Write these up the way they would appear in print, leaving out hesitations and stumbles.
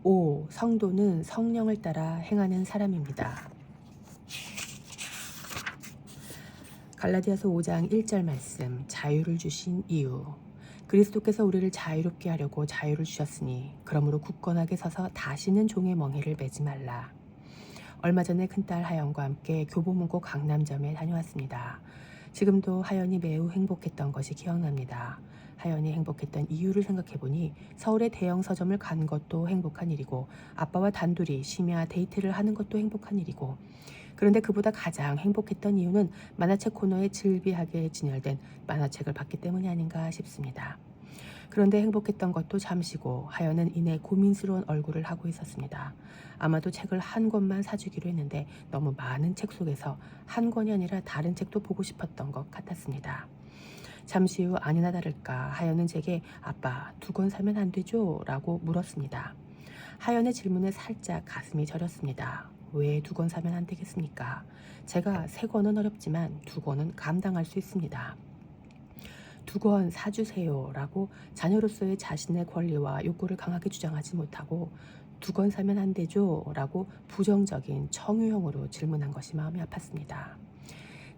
5. 성도는 성령을 따라 행하는 사람입니다. 갈라디아서 5장 1절 말씀, 자유를 주신 이유. 그리스도께서 우리를 자유롭게 하려고 자유를 주셨으니 그러므로 굳건하게 서서 다시는 종의 멍에를 매지 말라. 얼마 전에 큰딸 하연과 함께 교보문고 강남점에 다녀왔습니다. 지금도 하연이 매우 행복했던 것이 기억납니다. 하연이 행복했던 이유를 생각해보니 서울의 대형 서점을 간 것도 행복한 일이고 아빠와 단둘이 심야 데이트를 하는 것도 행복한 일이고, 그런데 그보다 가장 행복했던 이유는 만화책 코너에 즐비하게 진열된 만화책을 봤기 때문이 아닌가 싶습니다. 그런데 행복했던 것도 잠시고 하연은 이내 고민스러운 얼굴을 하고 있었습니다. 아마도 책을 한 권만 사주기로 했는데 너무 많은 책 속에서 한 권이 아니라 다른 책도 보고 싶었던 것 같았습니다. 잠시 후 아니나 다를까 하연은 제게 아빠 2권 사면 안 되죠? 라고 물었습니다. 하연의 질문에 살짝 가슴이 저렸습니다. 왜 2권 사면 안 되겠습니까? 제가 3권은 어렵지만 2권은 감당할 수 있습니다. 2권 사주세요 라고 자녀로서의 자신의 권리와 욕구를 강하게 주장하지 못하고 2권 사면 안 되죠? 라고 부정적인 청유형으로 질문한 것이 마음이 아팠습니다.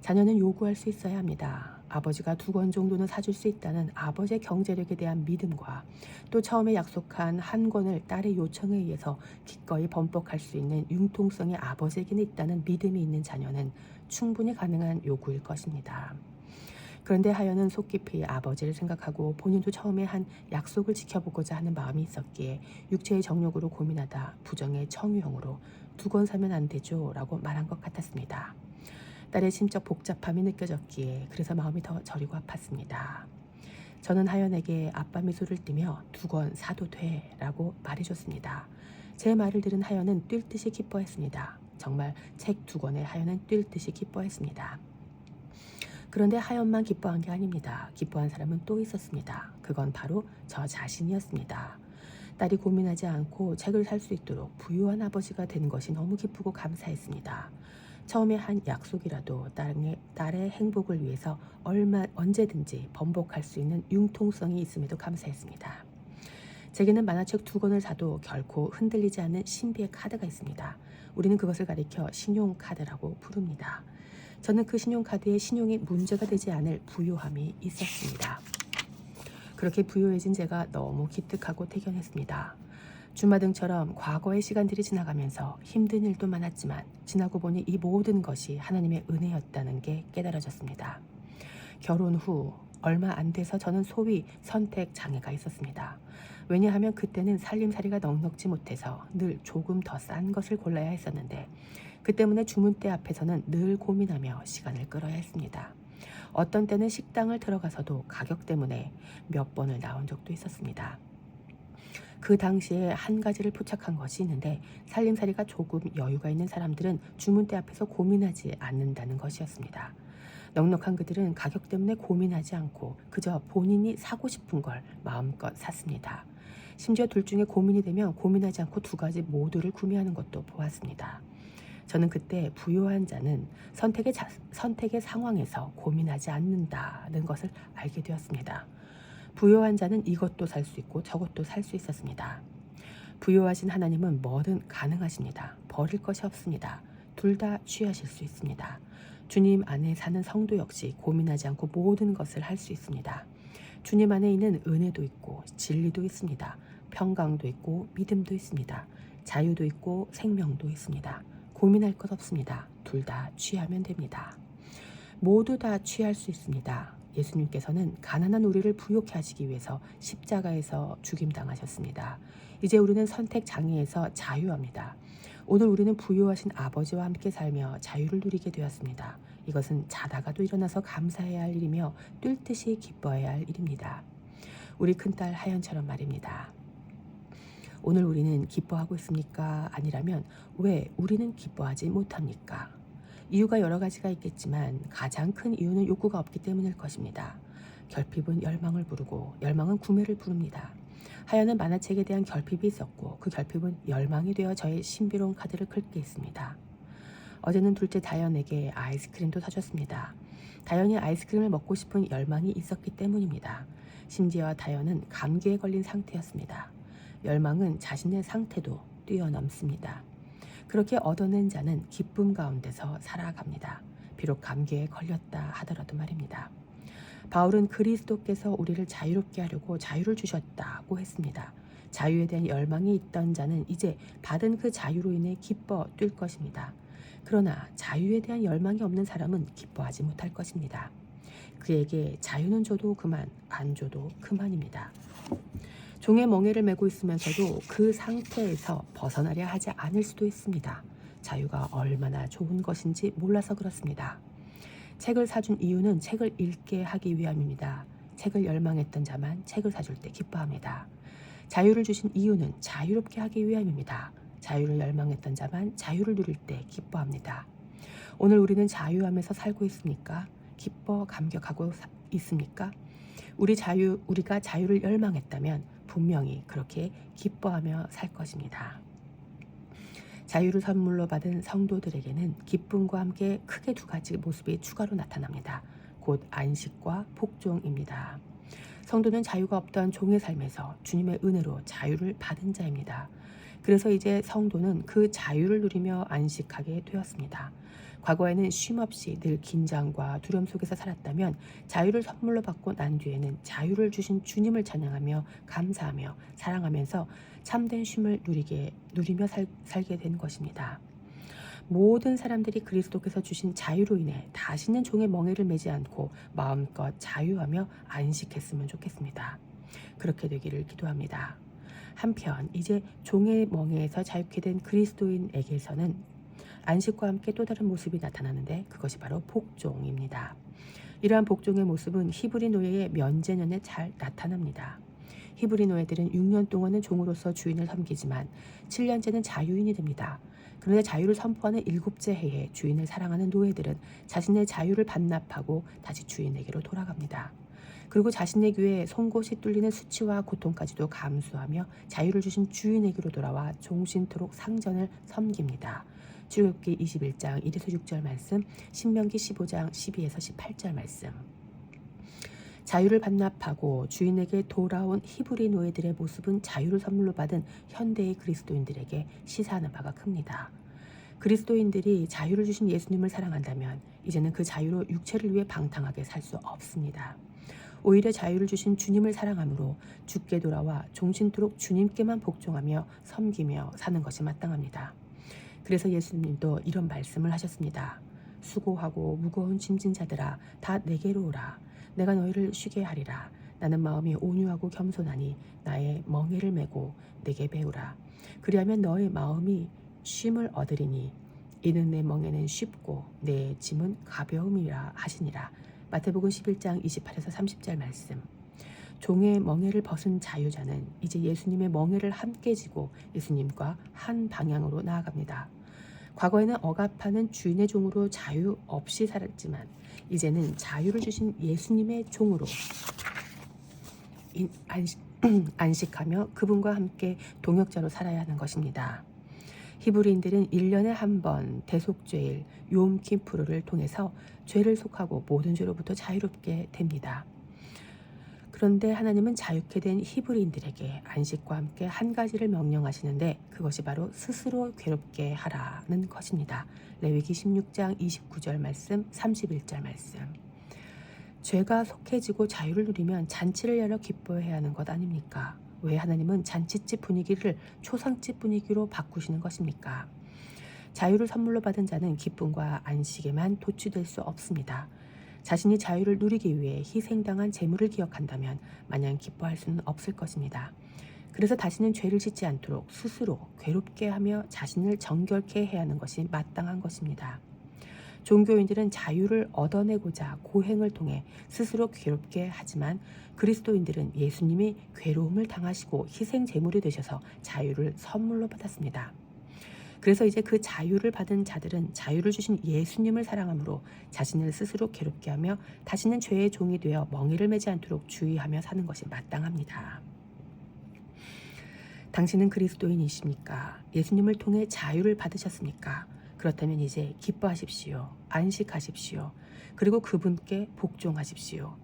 자녀는 요구할 수 있어야 합니다. 아버지가 2권 정도는 사줄 수 있다는 아버지의 경제력에 대한 믿음과 또 처음에 약속한 1권을 딸의 요청에 의해서 기꺼이 번복할 수 있는 융통성이 아버지에게는 있다는 믿음이 있는 자녀는 충분히 가능한 요구일 것입니다. 그런데 하연은 속 깊이 아버지를 생각하고 본인도 처음에 한 약속을 지켜보고자 하는 마음이 있었기에 육체의 정욕으로 고민하다 부정의 청유형으로 2권 사면 안 되죠? 라고 말한 것 같았습니다. 딸의 심적 복잡함이 느껴졌기에 그래서 마음이 더 저리고 아팠습니다. 저는 하연에게 아빠 미소를 띠며 2권 사도 돼 라고 말해줬습니다. 제 말을 들은 하연은 뛸 듯이 기뻐했습니다. 정말 책 2권에 하연은 뛸 듯이 기뻐했습니다. 그런데 하연만 기뻐한 게 아닙니다. 기뻐한 사람은 또 있었습니다. 그건 바로 저 자신이었습니다. 딸이 고민하지 않고 책을 살 수 있도록 부유한 아버지가 된 것이 너무 기쁘고 감사했습니다. 처음에 한 약속이라도 딸의 행복을 위해서 언제든지 번복할 수 있는 융통성이 있음에도 감사했습니다. 제게는 만화책 2권을 사도 결코 흔들리지 않는 신비의 카드가 있습니다. 우리는 그것을 가리켜 신용카드라고 부릅니다. 저는 그 신용카드에 신용이 문제가 되지 않을 부유함이 있었습니다. 그렇게 부유해진 제가 너무 기특하고 태견했습니다. 주마등처럼 과거의 시간들이 지나가면서 힘든 일도 많았지만 지나고 보니 이 모든 것이 하나님의 은혜였다는 게 깨달아졌습니다. 결혼 후 얼마 안 돼서 저는 소위 선택 장애가 있었습니다. 왜냐하면 그때는 살림살이가 넉넉지 못해서 늘 조금 더 싼 것을 골라야 했었는데 그 때문에 주문대 앞에서는 늘 고민하며 시간을 끌어야 했습니다. 어떤 때는 식당을 들어가서도 가격 때문에 몇 번을 나온 적도 있었습니다. 그 당시에 한 가지를 포착한 것이 있는데 살림살이가 조금 여유가 있는 사람들은 주문대 앞에서 고민하지 않는다는 것이었습니다. 넉넉한 그들은 가격 때문에 고민하지 않고 그저 본인이 사고 싶은 걸 마음껏 샀습니다. 심지어 둘 중에 고민이 되면 고민하지 않고 2가지 모두를 구매하는 것도 보았습니다. 저는 그때 부유한 자는 선택의 상황에서 고민하지 않는다는 것을 알게 되었습니다. 부유한 자는 이것도 살 수 있고 저것도 살 수 있었습니다. 부유하신 하나님은 뭐든 가능하십니다. 버릴 것이 없습니다. 둘 다 취하실 수 있습니다. 주님 안에 사는 성도 역시 고민하지 않고 모든 것을 할 수 있습니다. 주님 안에 있는 은혜도 있고 진리도 있습니다. 평강도 있고 믿음도 있습니다. 자유도 있고 생명도 있습니다. 고민할 것 없습니다. 둘 다 취하면 됩니다. 모두 다 취할 수 있습니다. 예수님께서는 가난한 우리를 부유케 하시기 위해서 십자가에서 죽임당하셨습니다. 이제 우리는 선택 장애에서 자유합니다. 오늘 우리는 부유하신 아버지와 함께 살며 자유를 누리게 되었습니다. 이것은 자다가도 일어나서 감사해야 할 일이며 뛸 듯이 기뻐해야 할 일입니다. 우리 큰딸 하연처럼 말입니다. 오늘 우리는 기뻐하고 있습니까? 아니라면 왜 우리는 기뻐하지 못합니까? 이유가 여러 가지가 있겠지만 가장 큰 이유는 욕구가 없기 때문일 것입니다. 결핍은 열망을 부르고 열망은 구매를 부릅니다. 하연은 만화책에 대한 결핍이 있었고 그 결핍은 열망이 되어 저의 신비로운 카드를 긁게 했습니다. 어제는 둘째 다연에게 아이스크림도 사줬습니다. 다연이 아이스크림을 먹고 싶은 열망이 있었기 때문입니다. 심지어 다연은 감기에 걸린 상태였습니다. 열망은 자신의 상태도 뛰어넘습니다. 그렇게 얻어낸 자는 기쁨 가운데서 살아갑니다. 비록 감기에 걸렸다 하더라도 말입니다. 바울은 그리스도께서 우리를 자유롭게 하려고 자유를 주셨다고 했습니다. 자유에 대한 열망이 있던 자는 이제 받은 그 자유로 인해 기뻐 뛸 것입니다. 그러나 자유에 대한 열망이 없는 사람은 기뻐하지 못할 것입니다. 그에게 자유는 줘도 그만, 안 줘도 그만입니다. 종의 멍에를 메고 있으면서도 그 상태에서 벗어나려 하지 않을 수도 있습니다. 자유가 얼마나 좋은 것인지 몰라서 그렇습니다. 책을 사준 이유는 책을 읽게 하기 위함입니다. 책을 열망했던 자만 책을 사줄 때 기뻐합니다. 자유를 주신 이유는 자유롭게 하기 위함입니다. 자유를 열망했던 자만 자유를 누릴 때 기뻐합니다. 오늘 우리는 자유하면서 살고 있습니까? 기뻐 감격하고 있습니까? 우리가 자유를 열망했다면 분명히 그렇게 기뻐하며 살 것입니다. 자유를 선물로 받은 성도들에게는 기쁨과 함께 크게 두 가지 모습이 추가로 나타납니다. 곧 안식과 복종입니다. 성도는 자유가 없던 종의 삶에서 주님의 은혜로 자유를 받은 자입니다. 그래서 이제 성도는 그 자유를 누리며 안식하게 되었습니다. 과거에는 쉼없이 늘 긴장과 두려움 속에서 살았다면 자유를 선물로 받고 난 뒤에는 자유를 주신 주님을 찬양하며 감사하며 사랑하면서 참된 쉼을 누리며 살게 된 것입니다. 모든 사람들이 그리스도께서 주신 자유로 인해 다시는 종의 멍에를 매지 않고 마음껏 자유하며 안식했으면 좋겠습니다. 그렇게 되기를 기도합니다. 한편 이제 종의 멍에에서 자유케 된 그리스도인에게서는 안식과 함께 또 다른 모습이 나타나는데 그것이 바로 복종입니다. 이러한 복종의 모습은 히브리 노예의 면제년에 잘 나타납니다. 히브리 노예들은 6년 동안은 종으로서 주인을 섬기지만 7년째는 자유인이 됩니다. 그런데 자유를 선포하는 7째 해에 주인을 사랑하는 노예들은 자신의 자유를 반납하고 다시 주인에게로 돌아갑니다. 그리고 자신의 귀에 송곳이 뚫리는 수치와 고통까지도 감수하며 자유를 주신 주인에게로 돌아와 종신토록 상전을 섬깁니다. 출애굽기 21장 1에서 6절 말씀, 신명기 15장 12에서 18절 말씀. 자유를 반납하고 주인에게 돌아온 히브리 노예들의 모습은 자유를 선물로 받은 현대의 그리스도인들에게 시사하는 바가 큽니다. 그리스도인들이 자유를 주신 예수님을 사랑한다면 이제는 그 자유로 육체를 위해 방탕하게 살 수 없습니다. 오히려 자유를 주신 주님을 사랑함으로 주께 돌아와 종신토록 주님께만 복종하며 섬기며 사는 것이 마땅합니다. 그래서 예수님도 이런 말씀을 하셨습니다. 수고하고 무거운 짐진 자들아 다 내게로 오라. 내가 너희를 쉬게 하리라. 나는 마음이 온유하고 겸손하니 나의 멍에를 메고 내게 배우라. 그리하면 너의 마음이 쉼을 얻으리니 이는 내 멍에는 쉽고 내 짐은 가벼움이라 하시니라. 마태복음 11장 28에서 30절 말씀. 종의 멍에를 벗은 자유자는 이제 예수님의 멍에를 함께 지고 예수님과 한 방향으로 나아갑니다. 과거에는 억압하는 주인의 종으로 자유 없이 살았지만 이제는 자유를 주신 예수님의 종으로 안식하며 그분과 함께 동역자로 살아야 하는 것입니다. 히브리인들은 1년에 한 번 대속죄일 욤키푸르를 통해서 죄를 속하고 모든 죄로부터 자유롭게 됩니다. 그런데 하나님은 자유케 된 히브리인들에게 안식과 함께 한 가지를 명령하시는데 그것이 바로 스스로 괴롭게 하라는 것입니다. 레위기 16장 29절 말씀, 31절 말씀. 죄가 속해지고 자유를 누리면 잔치를 열어 기뻐해야 하는 것 아닙니까? 왜 하나님은 잔치집 분위기를 초상집 분위기로 바꾸시는 것입니까? 자유를 선물로 받은 자는 기쁨과 안식에만 도취될 수 없습니다. 자신이 자유를 누리기 위해 희생당한 재물을 기억한다면 마냥 기뻐할 수는 없을 것입니다. 그래서 다시는 죄를 짓지 않도록 스스로 괴롭게 하며 자신을 정결케 해야 하는 것이 마땅한 것입니다. 종교인들은 자유를 얻어내고자 고행을 통해 스스로 괴롭게 하지만 그리스도인들은 예수님이 괴로움을 당하시고 희생 제물이 되셔서 자유를 선물로 받았습니다. 그래서 이제 그 자유를 받은 자들은 자유를 주신 예수님을 사랑함으로 자신을 스스로 괴롭게 하며 다시는 죄의 종이 되어 멍에를 매지 않도록 주의하며 사는 것이 마땅합니다. 당신은 그리스도인이십니까? 예수님을 통해 자유를 받으셨습니까? 그렇다면 이제 기뻐하십시오. 안식하십시오. 그리고 그분께 복종하십시오.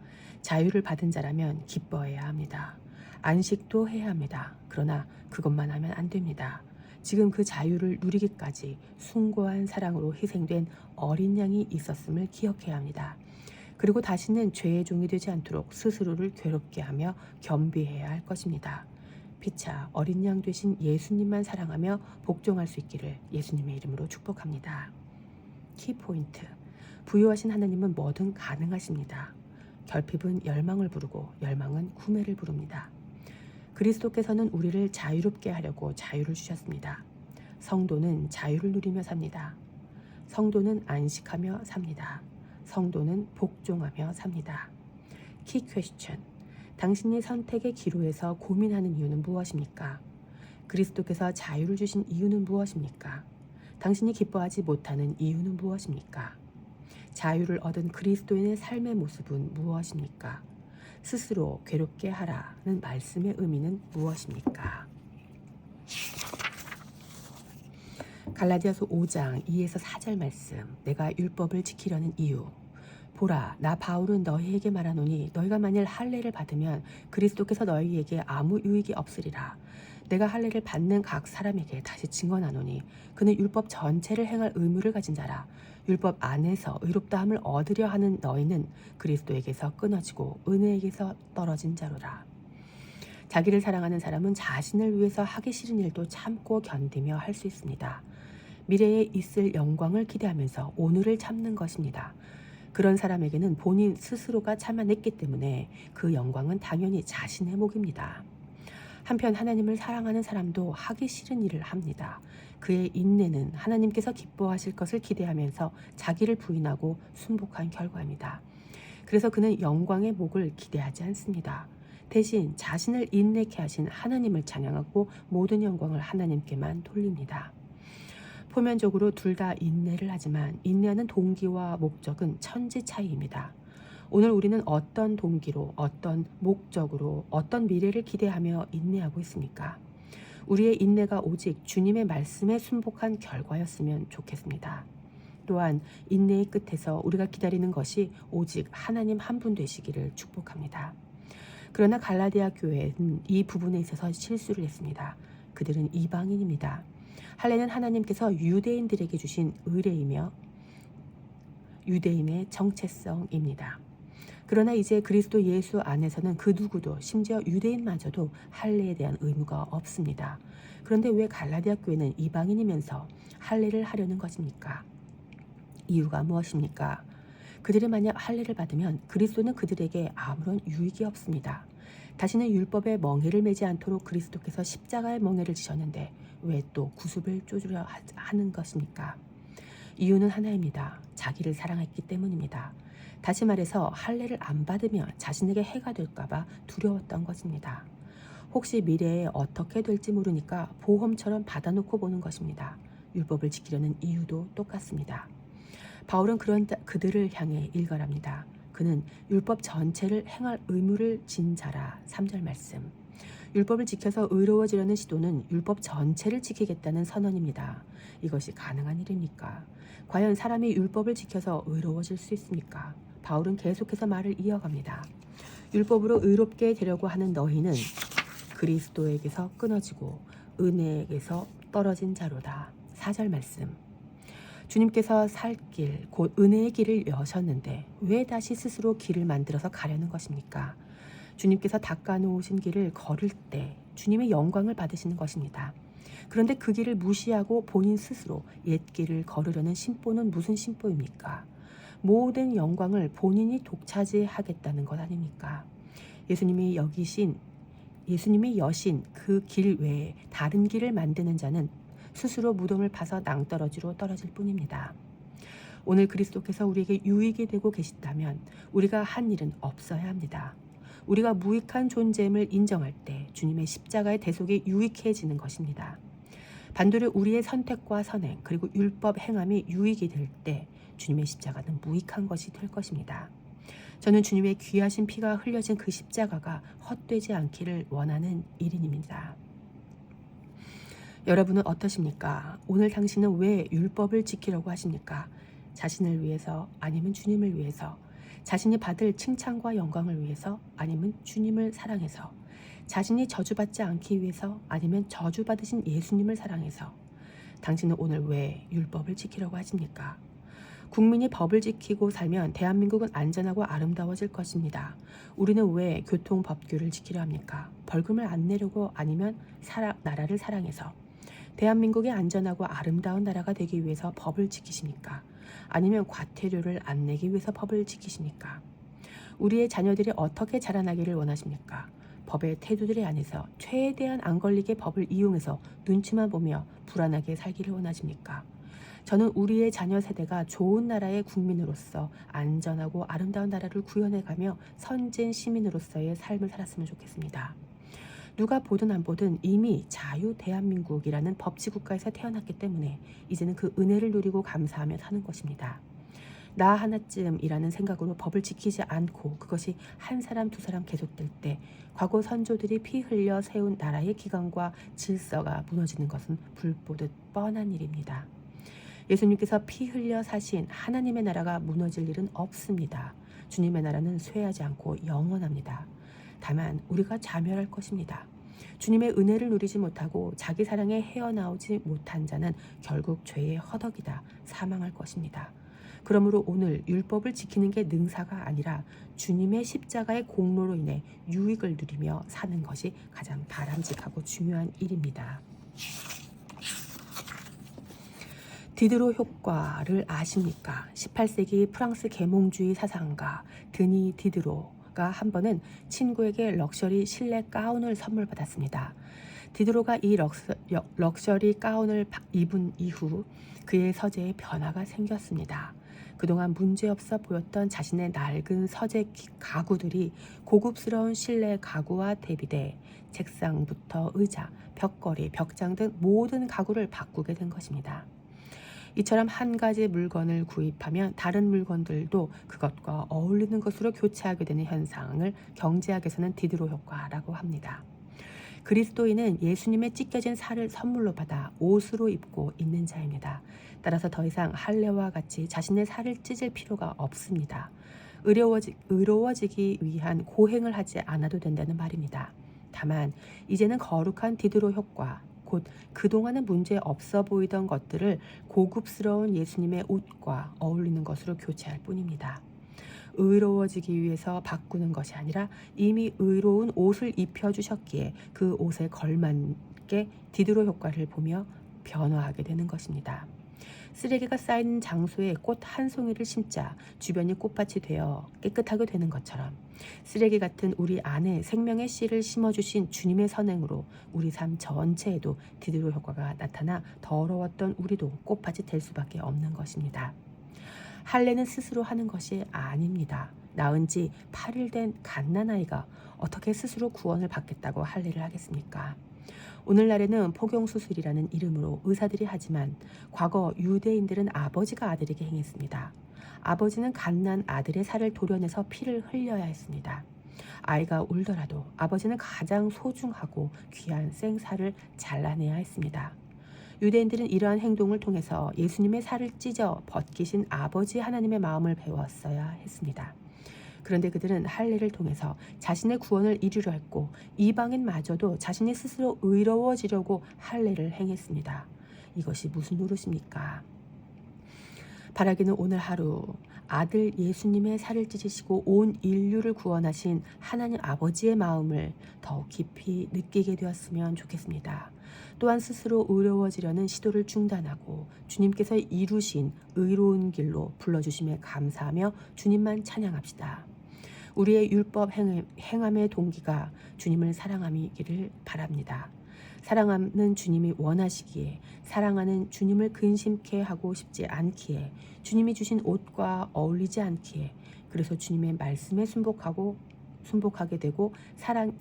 자유를 받은 자라면 기뻐해야 합니다. 안식도 해야 합니다. 그러나 그것만 하면 안 됩니다. 지금 그 자유를 누리기까지 숭고한 사랑으로 희생된 어린 양이 있었음을 기억해야 합니다. 그리고 다시는 죄의 종이 되지 않도록 스스로를 괴롭게 하며 겸비해야 할 것입니다. 피차 어린 양 되신 예수님만 사랑하며 복종할 수 있기를 예수님의 이름으로 축복합니다. 키포인트. 부유하신 하나님은 뭐든 가능하십니다. 결핍은 열망을 부르고 열망은 구매를 부릅니다. 그리스도께서는 우리를 자유롭게 하려고 자유를 주셨습니다. 성도는 자유를 누리며 삽니다. 성도는 안식하며 삽니다. 성도는 복종하며 삽니다. 키 퀘스천. 당신이 선택의 기로에서 고민하는 이유는 무엇입니까? 그리스도께서 자유를 주신 이유는 무엇입니까? 당신이 기뻐하지 못하는 이유는 무엇입니까? 자유를 얻은 그리스도인의 삶의 모습은 무엇입니까? 스스로 괴롭게 하라는 말씀의 의미는 무엇입니까? 갈라디아서 5장 2에서 4절 말씀. 내가 율법을 지키려는 이유. 보라, 나 바울은 너희에게 말하노니 너희가 만일 할례를 받으면 그리스도께서 너희에게 아무 유익이 없으리라. 내가 할례를 받는 각 사람에게 다시 증언하노니 그는 율법 전체를 행할 의무를 가진 자라. 율법 안에서 의롭다함을 얻으려 하는 너희는 그리스도에게서 끊어지고 은혜에게서 떨어진 자로라. 자기를 사랑하는 사람은 자신을 위해서 하기 싫은 일도 참고 견디며 할 수 있습니다. 미래에 있을 영광을 기대하면서 오늘을 참는 것입니다. 그런 사람에게는 본인 스스로가 참아냈기 때문에 그 영광은 당연히 자신의 몫입니다. 한편 하나님을 사랑하는 사람도 하기 싫은 일을 합니다. 그의 인내는 하나님께서 기뻐하실 것을 기대하면서 자기를 부인하고 순복한 결과입니다. 그래서 그는 영광의 목을 기대하지 않습니다. 대신 자신을 인내케 하신 하나님을 찬양하고 모든 영광을 하나님께만 돌립니다. 표면적으로 둘 다 인내를 하지만 인내하는 동기와 목적은 천지 차이입니다. 오늘 우리는 어떤 동기로, 어떤 목적으로, 어떤 미래를 기대하며 인내하고 있습니까? 우리의 인내가 오직 주님의 말씀에 순복한 결과였으면 좋겠습니다. 또한 인내의 끝에서 우리가 기다리는 것이 오직 하나님 한 분 되시기를 축복합니다. 그러나 갈라디아 교회는 이 부분에 있어서 실수를 했습니다. 그들은 이방인입니다. 할례는 하나님께서 유대인들에게 주신 의례이며 유대인의 정체성입니다. 그러나 이제 그리스도 예수 안에서는 그 누구도 심지어 유대인마저도 할례에 대한 의무가 없습니다. 그런데 왜 갈라디아 교회는 이방인이면서 할례를 하려는 것입니까? 이유가 무엇입니까? 그들이 만약 할례를 받으면 그리스도는 그들에게 아무런 유익이 없습니다. 다시는 율법의 멍에를 매지 않도록 그리스도께서 십자가의 멍에를 지셨는데 왜 또 구습을 쫓으려 하는 것입니까? 이유는 하나입니다. 자기를 사랑했기 때문입니다. 다시 말해서 할례를 안 받으면 자신에게 해가 될까봐 두려웠던 것입니다. 혹시 미래에 어떻게 될지 모르니까 보험처럼 받아놓고 보는 것입니다. 율법을 지키려는 이유도 똑같습니다. 바울은 그들을 향해 일갈합니다. 그는 율법 전체를 행할 의무를 진 자라. 3절 말씀. 율법을 지켜서 의로워지려는 시도는 율법 전체를 지키겠다는 선언입니다. 이것이 가능한 일입니까? 과연 사람이 율법을 지켜서 의로워질 수 있습니까? 바울은 계속해서 말을 이어갑니다. 율법으로 의롭게 되려고 하는 너희는 그리스도에게서 끊어지고 은혜에게서 떨어진 자로다. 4절 말씀. 주님께서 살 길, 곧 은혜의 길을 여셨는데 왜 다시 스스로 길을 만들어서 가려는 것입니까? 주님께서 닦아놓으신 길을 걸을 때 주님의 영광을 받으시는 것입니다. 그런데 그 길을 무시하고 본인 스스로 옛 길을 걸으려는 심보는 무슨 심보입니까? 모든 영광을 본인이 독차지하겠다는 것 아닙니까? 예수님이 여신 그 길 외에 다른 길을 만드는 자는 스스로 무덤을 파서 낭떠러지로 떨어질 뿐입니다. 오늘 그리스도께서 우리에게 유익이 되고 계시다면 우리가 한 일은 없어야 합니다. 우리가 무익한 존재임을 인정할 때 주님의 십자가의 대속이 유익해지는 것입니다. 반대로 우리의 선택과 선행 그리고 율법 행함이 유익이 될 때 주님의 십자가는 무익한 것이 될 것입니다. 저는 주님의 귀하신 피가 흘려진 그 십자가가 헛되지 않기를 원하는 일인입니다. 여러분은 어떠십니까? 오늘 당신은 왜 율법을 지키려고 하십니까? 자신을 위해서 아니면 주님을 위해서? 자신이 받을 칭찬과 영광을 위해서 아니면 주님을 사랑해서? 자신이 저주받지 않기 위해서 아니면 저주받으신 예수님을 사랑해서 당신은 오늘 왜 율법을 지키려고 하십니까? 국민이 법을 지키고 살면 대한민국은 안전하고 아름다워질 것입니다. 우리는 왜 교통법규를 지키려 합니까? 벌금을 안 내려고 아니면 나라를 사랑해서 대한민국이 안전하고 아름다운 나라가 되기 위해서 법을 지키십니까? 아니면 과태료를 안 내기 위해서 법을 지키십니까? 우리의 자녀들이 어떻게 자라나기를 원하십니까? 법의 태도들이 안에서 최대한 안 걸리게 법을 이용해서 눈치만 보며 불안하게 살기를 원하십니까? 저는 우리의 자녀 세대가 좋은 나라의 국민으로서 안전하고 아름다운 나라를 구현해가며 선진 시민으로서의 삶을 살았으면 좋겠습니다. 누가 보든 안 보든 이미 자유 대한민국이라는 법치국가에서 태어났기 때문에 이제는 그 은혜를 누리고 감사하며 사는 것입니다. 나 하나쯤이라는 생각으로 법을 지키지 않고 그것이 한 사람 두 사람 계속될 때 과거 선조들이 피 흘려 세운 나라의 기강과 질서가 무너지는 것은 불보듯 뻔한 일입니다. 예수님께서 피 흘려 사신 하나님의 나라가 무너질 일은 없습니다. 주님의 나라는 쇠하지 않고 영원합니다. 다만 우리가 자멸할 것입니다. 주님의 은혜를 누리지 못하고 자기 사랑에 헤어나오지 못한 자는 결국 죄의 허덕이다 사망할 것입니다. 그러므로 오늘 율법을 지키는 게 능사가 아니라 주님의 십자가의 공로로 인해 유익을 누리며 사는 것이 가장 바람직하고 중요한 일입니다. 디드로 효과를 아십니까? 18세기 프랑스 계몽주의 사상가 드니 디드로가 한 번은 친구에게 럭셔리 실내 가운을 선물 받았습니다. 디드로가 이 럭셔리 가운을 입은 이후 그의 서재에 변화가 생겼습니다. 그동안 문제없어 보였던 자신의 낡은 서재 가구들이 고급스러운 실내 가구와 대비돼 책상부터 의자, 벽걸이, 벽장 등 모든 가구를 바꾸게 된 것입니다. 이처럼 한 가지 물건을 구입하면 다른 물건들도 그것과 어울리는 것으로 교체하게 되는 현상을 경제학에서는 디드로 효과라고 합니다. 그리스도인은 예수님의 찢겨진 살을 선물로 받아 옷으로 입고 있는 자입니다. 따라서 더 이상 할례와 같이 자신의 살을 찢을 필요가 없습니다. 의로워지기 위한 고행을 하지 않아도 된다는 말입니다. 다만 이제는 거룩한 디드로 효과, 곧 그동안은 문제 없어 보이던 것들을 고급스러운 예수님의 옷과 어울리는 것으로 교체할 뿐입니다. 의로워지기 위해서 바꾸는 것이 아니라 이미 의로운 옷을 입혀주셨기에 그 옷에 걸맞게 디드로 효과를 보며 변화하게 되는 것입니다. 쓰레기가 쌓인 장소에 꽃 한 송이를 심자 주변이 꽃밭이 되어 깨끗하게 되는 것처럼 쓰레기 같은 우리 안에 생명의 씨를 심어주신 주님의 선행으로 우리 삶 전체에도 디드로 효과가 나타나 더러웠던 우리도 꽃밭이 될 수밖에 없는 것입니다. 할례는 스스로 하는 것이 아닙니다. 낳은 지 8일 된 갓난아이가 어떻게 스스로 구원을 받겠다고 할례를 하겠습니까? 오늘날에는 포경수술이라는 이름으로 의사들이 하지만 과거 유대인들은 아버지가 아들에게 행했습니다. 아버지는 갓난 아들의 살을 도려내서 피를 흘려야 했습니다. 아이가 울더라도 아버지는 가장 소중하고 귀한 생살을 잘라내야 했습니다. 유대인들은 이러한 행동을 통해서 예수님의 살을 찢어 벗기신 아버지 하나님의 마음을 배웠어야 했습니다. 그런데 그들은 할례를 통해서 자신의 구원을 이루려 했고 이방인마저도 자신이 스스로 의로워지려고 할례를 행했습니다. 이것이 무슨 노릇입니까? 바라기는 오늘 하루 아들 예수님의 살을 찢으시고 온 인류를 구원하신 하나님 아버지의 마음을 더욱 깊이 느끼게 되었으면 좋겠습니다. 또한 스스로 의로워지려는 시도를 중단하고 주님께서 이루신 의로운 길로 불러주심에 감사하며 주님만 찬양합시다. 우리의 율법 행함의 동기가 주님을 사랑함이기를 바랍니다. 사랑하는 주님이 원하시기에 사랑하는 주님을 근심케 하고 싶지 않기에 주님이 주신 옷과 어울리지 않기에 그래서 주님의 말씀에 순복하게 되고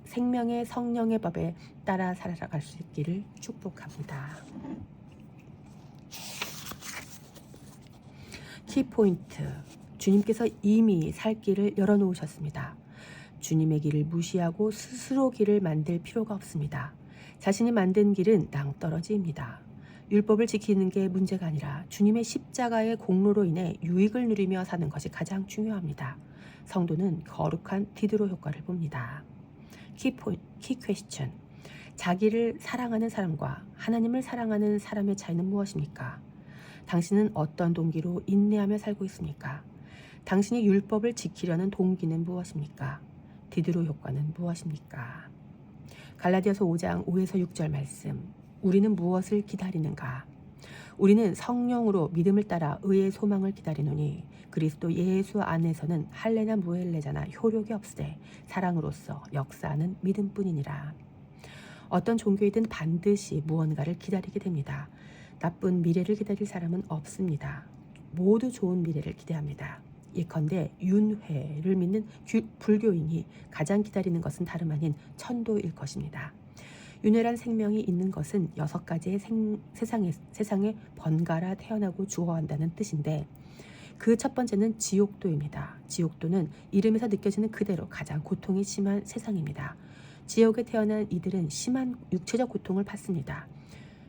생명의 성령의 법에 따라 살아갈 수 있기를 축복합니다. 키포인트. 주님께서 이미 살 길을 열어놓으셨습니다. 주님의 길을 무시하고 스스로 길을 만들 필요가 없습니다. 자신이 만든 길은 낭떠러지입니다. 율법을 지키는 게 문제가 아니라 주님의 십자가의 공로로 인해 유익을 누리며 사는 것이 가장 중요합니다. 성도는 거룩한 디드로 효과를 봅니다. 키 퀘스천. 자기를 사랑하는 사람과 하나님을 사랑하는 사람의 차이는 무엇입니까? 당신은 어떤 동기로 인내하며 살고 있습니까? 당신이 율법을 지키려는 동기는 무엇입니까? 디드로 효과는 무엇입니까? 갈라디아서 5장 5에서 6절 말씀. 우리는 무엇을 기다리는가? 우리는 성령으로 믿음을 따라 의의 소망을 기다리노니 그리스도 예수 안에서는 할례나 무할례자나 효력이 없으되 사랑으로서 역사하는 믿음뿐이니라. 어떤 종교이든 반드시 무언가를 기다리게 됩니다. 나쁜 미래를 기다릴 사람은 없습니다. 모두 좋은 미래를 기대합니다. 예컨대 윤회를 믿는 불교인이 가장 기다리는 것은 다름 아닌 천도일 것입니다. 윤회란 생명이 있는 것은 6가지의 세상에 번갈아 태어나고 죽어간다는 뜻인데 그 첫 번째는 지옥도입니다. 지옥도는 이름에서 느껴지는 그대로 가장 고통이 심한 세상입니다. 지옥에 태어난 이들은 심한 육체적 고통을 받습니다.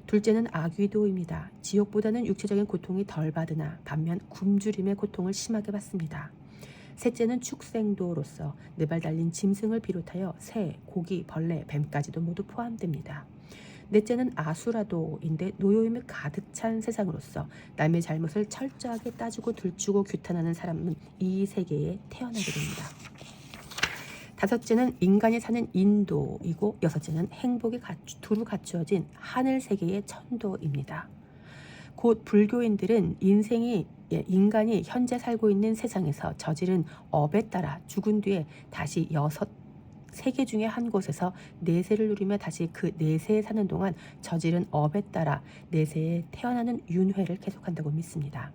둘째는 아귀도입니다. 지옥보다는 육체적인 고통이 덜 받으나 반면 굶주림의 고통을 심하게 받습니다. 셋째는 축생도로서 4발 달린 짐승을 비롯하여 새, 고기, 벌레, 뱀까지도 모두 포함됩니다. 넷째는 아수라도인데 노여움이 가득 찬 세상으로서 남의 잘못을 철저하게 따지고 들추고 규탄하는 사람은 이 세계에 태어나게 됩니다. 다섯째는 인간이 사는 인도이고 여섯째는 행복이 두루 갖추어진 하늘 세계의 천도입니다. 곧 불교인들은 인간이 현재 살고 있는 세상에서 저지른 업에 따라 죽은 뒤에 다시 6세계 중에 한 곳에서 내세를 누리며 다시 그 내세에 사는 동안 저지른 업에 따라 내세에 태어나는 윤회를 계속한다고 믿습니다.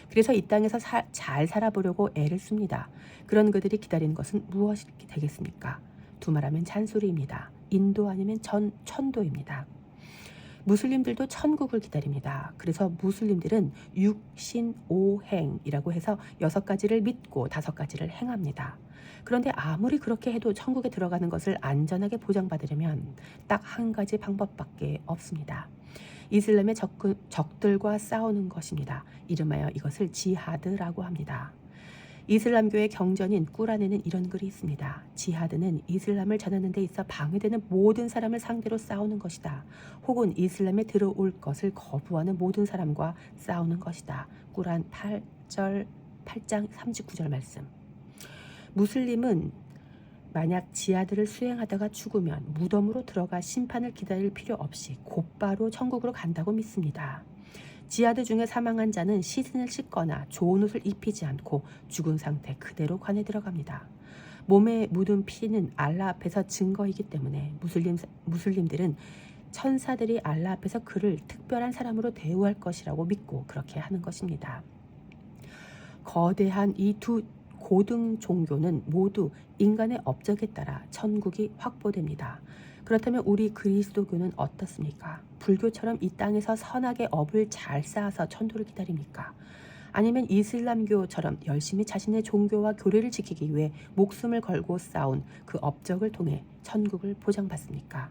그래서 이 땅에서 잘 살아보려고 애를 씁니다. 그런 그들이 기다리는 것은 무엇이 되겠습니까? 두말하면 잔소리입니다. 인도 아니면 천도입니다. 무슬림들도 천국을 기다립니다. 그래서 무슬림들은 육신오행이라고 해서 6가지를 믿고 5가지를 행합니다. 그런데 아무리 그렇게 해도 천국에 들어가는 것을 안전하게 보장받으려면 딱 한 가지 방법밖에 없습니다. 이슬람의 적들과 싸우는 것입니다. 이름하여 이것을 지하드라고 합니다. 이슬람교의 경전인 꾸란에는 이런 글이 있습니다. 지하드는 이슬람을 전하는 데 있어 방해되는 모든 사람을 상대로 싸우는 것이다. 혹은 이슬람에 들어올 것을 거부하는 모든 사람과 싸우는 것이다. 꾸란 8장 39절 말씀. 무슬림은 만약 지하드를 수행하다가 죽으면 무덤으로 들어가 심판을 기다릴 필요 없이 곧바로 천국으로 간다고 믿습니다. 지하드 중에 사망한 자는 시신을 씻거나 좋은 옷을 입히지 않고 죽은 상태 그대로 관에 들어갑니다. 몸에 묻은 피는 알라 앞에서 증거이기 때문에 무슬림들은 천사들이 알라 앞에서 그를 특별한 사람으로 대우할 것이라고 믿고 그렇게 하는 것입니다. 거대한 이 두 고등 종교는 모두 인간의 업적에 따라 천국이 확보됩니다. 그렇다면 우리 그리스도교는 어떻습니까? 불교처럼 이 땅에서 선하게 업을 잘 쌓아서 천도를 기다립니까? 아니면 이슬람교처럼 열심히 자신의 종교와 교리를 지키기 위해 목숨을 걸고 싸운 그 업적을 통해 천국을 보장받습니까?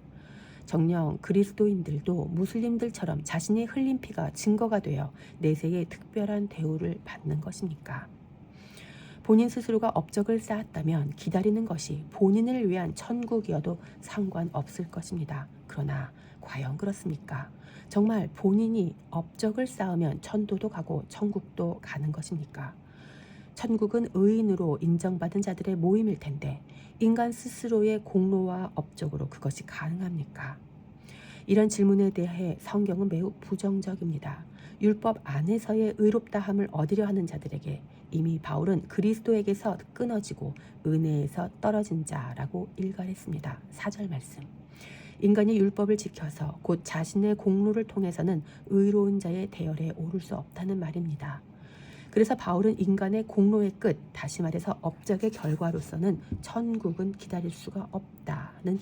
정녕 그리스도인들도 무슬림들처럼 자신의 흘린 피가 증거가 되어 내세에 특별한 대우를 받는 것입니까? 본인 스스로가 업적을 쌓았다면 기다리는 것이 본인을 위한 천국이어도 상관없을 것입니다. 그러나 과연 그렇습니까? 정말 본인이 업적을 쌓으면 천도도 가고 천국도 가는 것입니까? 천국은 의인으로 인정받은 자들의 모임일 텐데 인간 스스로의 공로와 업적으로 그것이 가능합니까? 이런 질문에 대해 성경은 매우 부정적입니다. 율법 안에서의 의롭다함을 얻으려 하는 자들에게 이미 바울은 그리스도에게서 끊어지고 은혜에서 떨어진 자라고 일갈했습니다. 4절 말씀. 인간이 율법을 지켜서 곧 자신의 공로를 통해서는 의로운 자의 대열에 오를 수 없다는 말입니다. 그래서 바울은 인간의 공로의 끝, 다시 말해서 업적의 결과로서는 천국은 기다릴 수가 없다는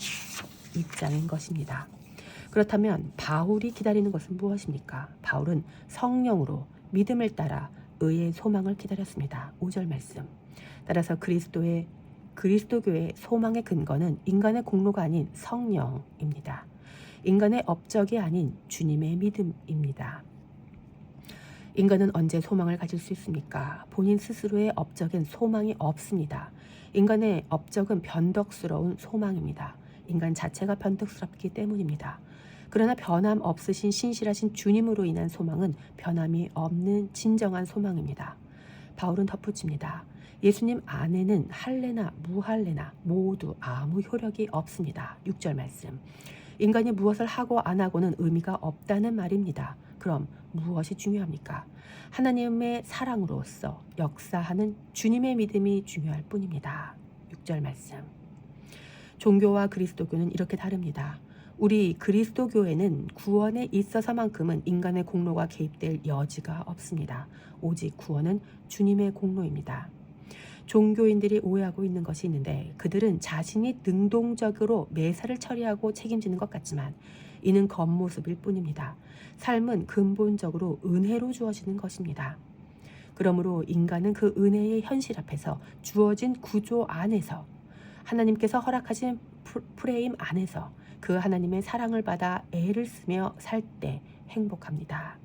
입장인 것입니다. 그렇다면 바울이 기다리는 것은 무엇입니까? 바울은 성령으로 믿음을 따라 의의 소망을 기다렸습니다. 5절 말씀. 따라서 그리스도교의 소망의 근거는 인간의 공로가 아닌 성령입니다. 인간의 업적이 아닌 주님의 믿음입니다. 인간은 언제 소망을 가질 수 있습니까? 본인 스스로의 업적엔 소망이 없습니다. 인간의 업적은 변덕스러운 소망입니다. 인간 자체가 변덕스럽기 때문입니다. 그러나 변함 없으신 신실하신 주님으로 인한 소망은 변함이 없는 진정한 소망입니다. 바울은 덧붙입니다. 예수님 안에는 할례나 무할례나 모두 아무 효력이 없습니다. 6절 말씀. 인간이 무엇을 하고 안 하고는 의미가 없다는 말입니다. 그럼 무엇이 중요합니까? 하나님의 사랑으로서 역사하는 주님의 믿음이 중요할 뿐입니다. 6절 말씀. 종교와 그리스도교는 이렇게 다릅니다. 우리 그리스도교에는 구원에 있어서만큼은 인간의 공로가 개입될 여지가 없습니다. 오직 구원은 주님의 공로입니다. 종교인들이 오해하고 있는 것이 있는데 그들은 자신이 능동적으로 매사를 처리하고 책임지는 것 같지만 이는 겉모습일 뿐입니다. 삶은 근본적으로 은혜로 주어지는 것입니다. 그러므로 인간은 그 은혜의 현실 앞에서 주어진 구조 안에서 하나님께서 허락하신 프레임 안에서 그 하나님의 사랑을 받아 애를 쓰며 살 때 행복합니다.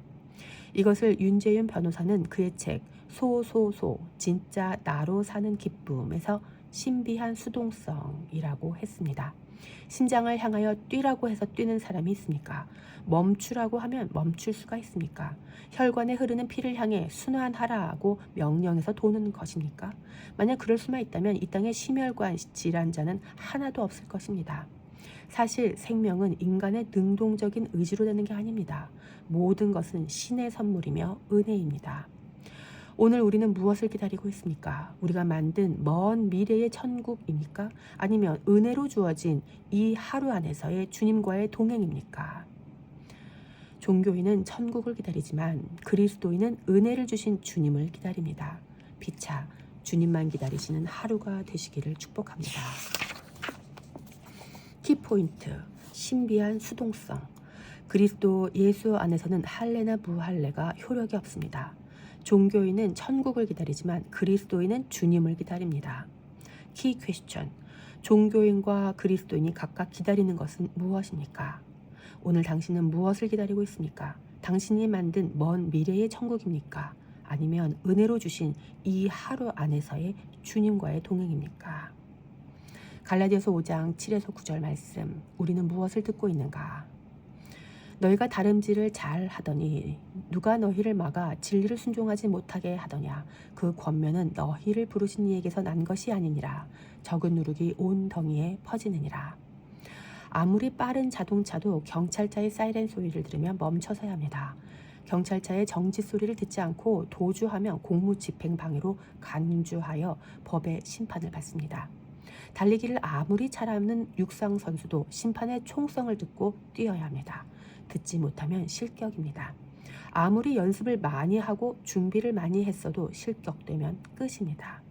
이것을 윤재윤 변호사는 그의 책 소소소 진짜 나로 사는 기쁨에서 신비한 수동성이라고 했습니다. 심장을 향하여 뛰라고 해서 뛰는 사람이 있습니까? 멈추라고 하면 멈출 수가 있습니까? 혈관에 흐르는 피를 향해 순환하라고 명령해서 도는 것입니까? 만약 그럴 수만 있다면 이 땅에 심혈관 질환자는 하나도 없을 것입니다. 사실 생명은 인간의 능동적인 의지로 되는 게 아닙니다. 모든 것은 신의 선물이며 은혜입니다. 오늘 우리는 무엇을 기다리고 있습니까? 우리가 만든 먼 미래의 천국입니까? 아니면 은혜로 주어진 이 하루 안에서의 주님과의 동행입니까? 종교인은 천국을 기다리지만 그리스도인은 은혜를 주신 주님을 기다립니다. 피차 주님만 기다리시는 하루가 되시기를 축복합니다. 키포인트, 신비한 수동성. 그리스도 예수 안에서는 할례나 무할례가 효력이 없습니다. 종교인은 천국을 기다리지만 그리스도인은 주님을 기다립니다. 키 퀘스천. 종교인과 그리스도인이 각각 기다리는 것은 무엇입니까? 오늘 당신은 무엇을 기다리고 있습니까? 당신이 만든 먼 미래의 천국입니까? 아니면 은혜로 주신 이 하루 안에서의 주님과의 동행입니까? 갈라디아서 5장 7에서 9절 말씀. 우리는 무엇을 듣고 있는가? 너희가 다름질을 잘 하더니 누가 너희를 막아 진리를 순종하지 못하게 하더냐. 그 권면은 너희를 부르신 이에게서 난 것이 아니니라. 적은 누룩이 온 덩이에 퍼지느니라. 아무리 빠른 자동차도 경찰차의 사이렌 소리를 들으면 멈춰서야 합니다. 경찰차의 정지 소리를 듣지 않고 도주하면 공무집행 방해로 간주하여 법의 심판을 받습니다. 달리기를 아무리 잘하는 육상 선수도 심판의 총성을 듣고 뛰어야 합니다. 듣지 못하면 실격입니다. 아무리 연습을 많이 하고 준비를 많이 했어도 실격되면 끝입니다.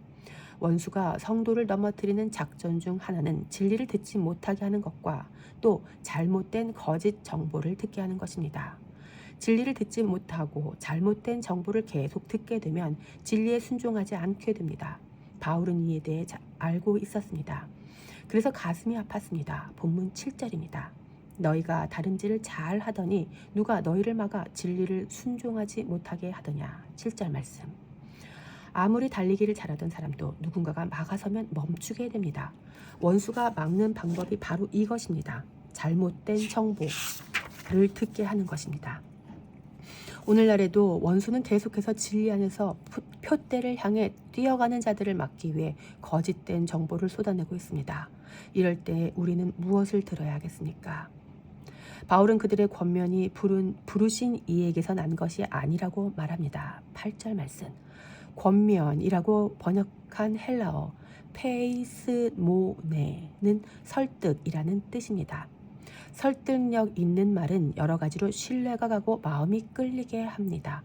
원수가 성도를 넘어뜨리는 작전 중 하나는 진리를 듣지 못하게 하는 것과 또 잘못된 거짓 정보를 듣게 하는 것입니다. 진리를 듣지 못하고 잘못된 정보를 계속 듣게 되면 진리에 순종하지 않게 됩니다. 바울은 이에 대해 알고 있었습니다. 그래서 가슴이 아팠습니다. 본문 7절입니다. 너희가 다름질을 잘 하더니 누가 너희를 막아 진리를 순종하지 못하게 하더냐. 7절 말씀. 아무리 달리기를 잘하던 사람도 누군가가 막아서면 멈추게 됩니다. 원수가 막는 방법이 바로 이것입니다. 잘못된 정보를 듣게 하는 것입니다. 오늘날에도 원수는 계속해서 진리 안에서 표대를 향해 뛰어가는 자들을 막기 위해 거짓된 정보를 쏟아내고 있습니다. 이럴 때 우리는 무엇을 들어야 하겠습니까? 바울은 그들의 권면이 부르신 이에게서 난 것이 아니라고 말합니다. 8절 말씀. 권면이라고 번역한 헬라어 페이스모네는 설득이라는 뜻입니다. 설득력 있는 말은 여러 가지로 신뢰가 가고 마음이 끌리게 합니다.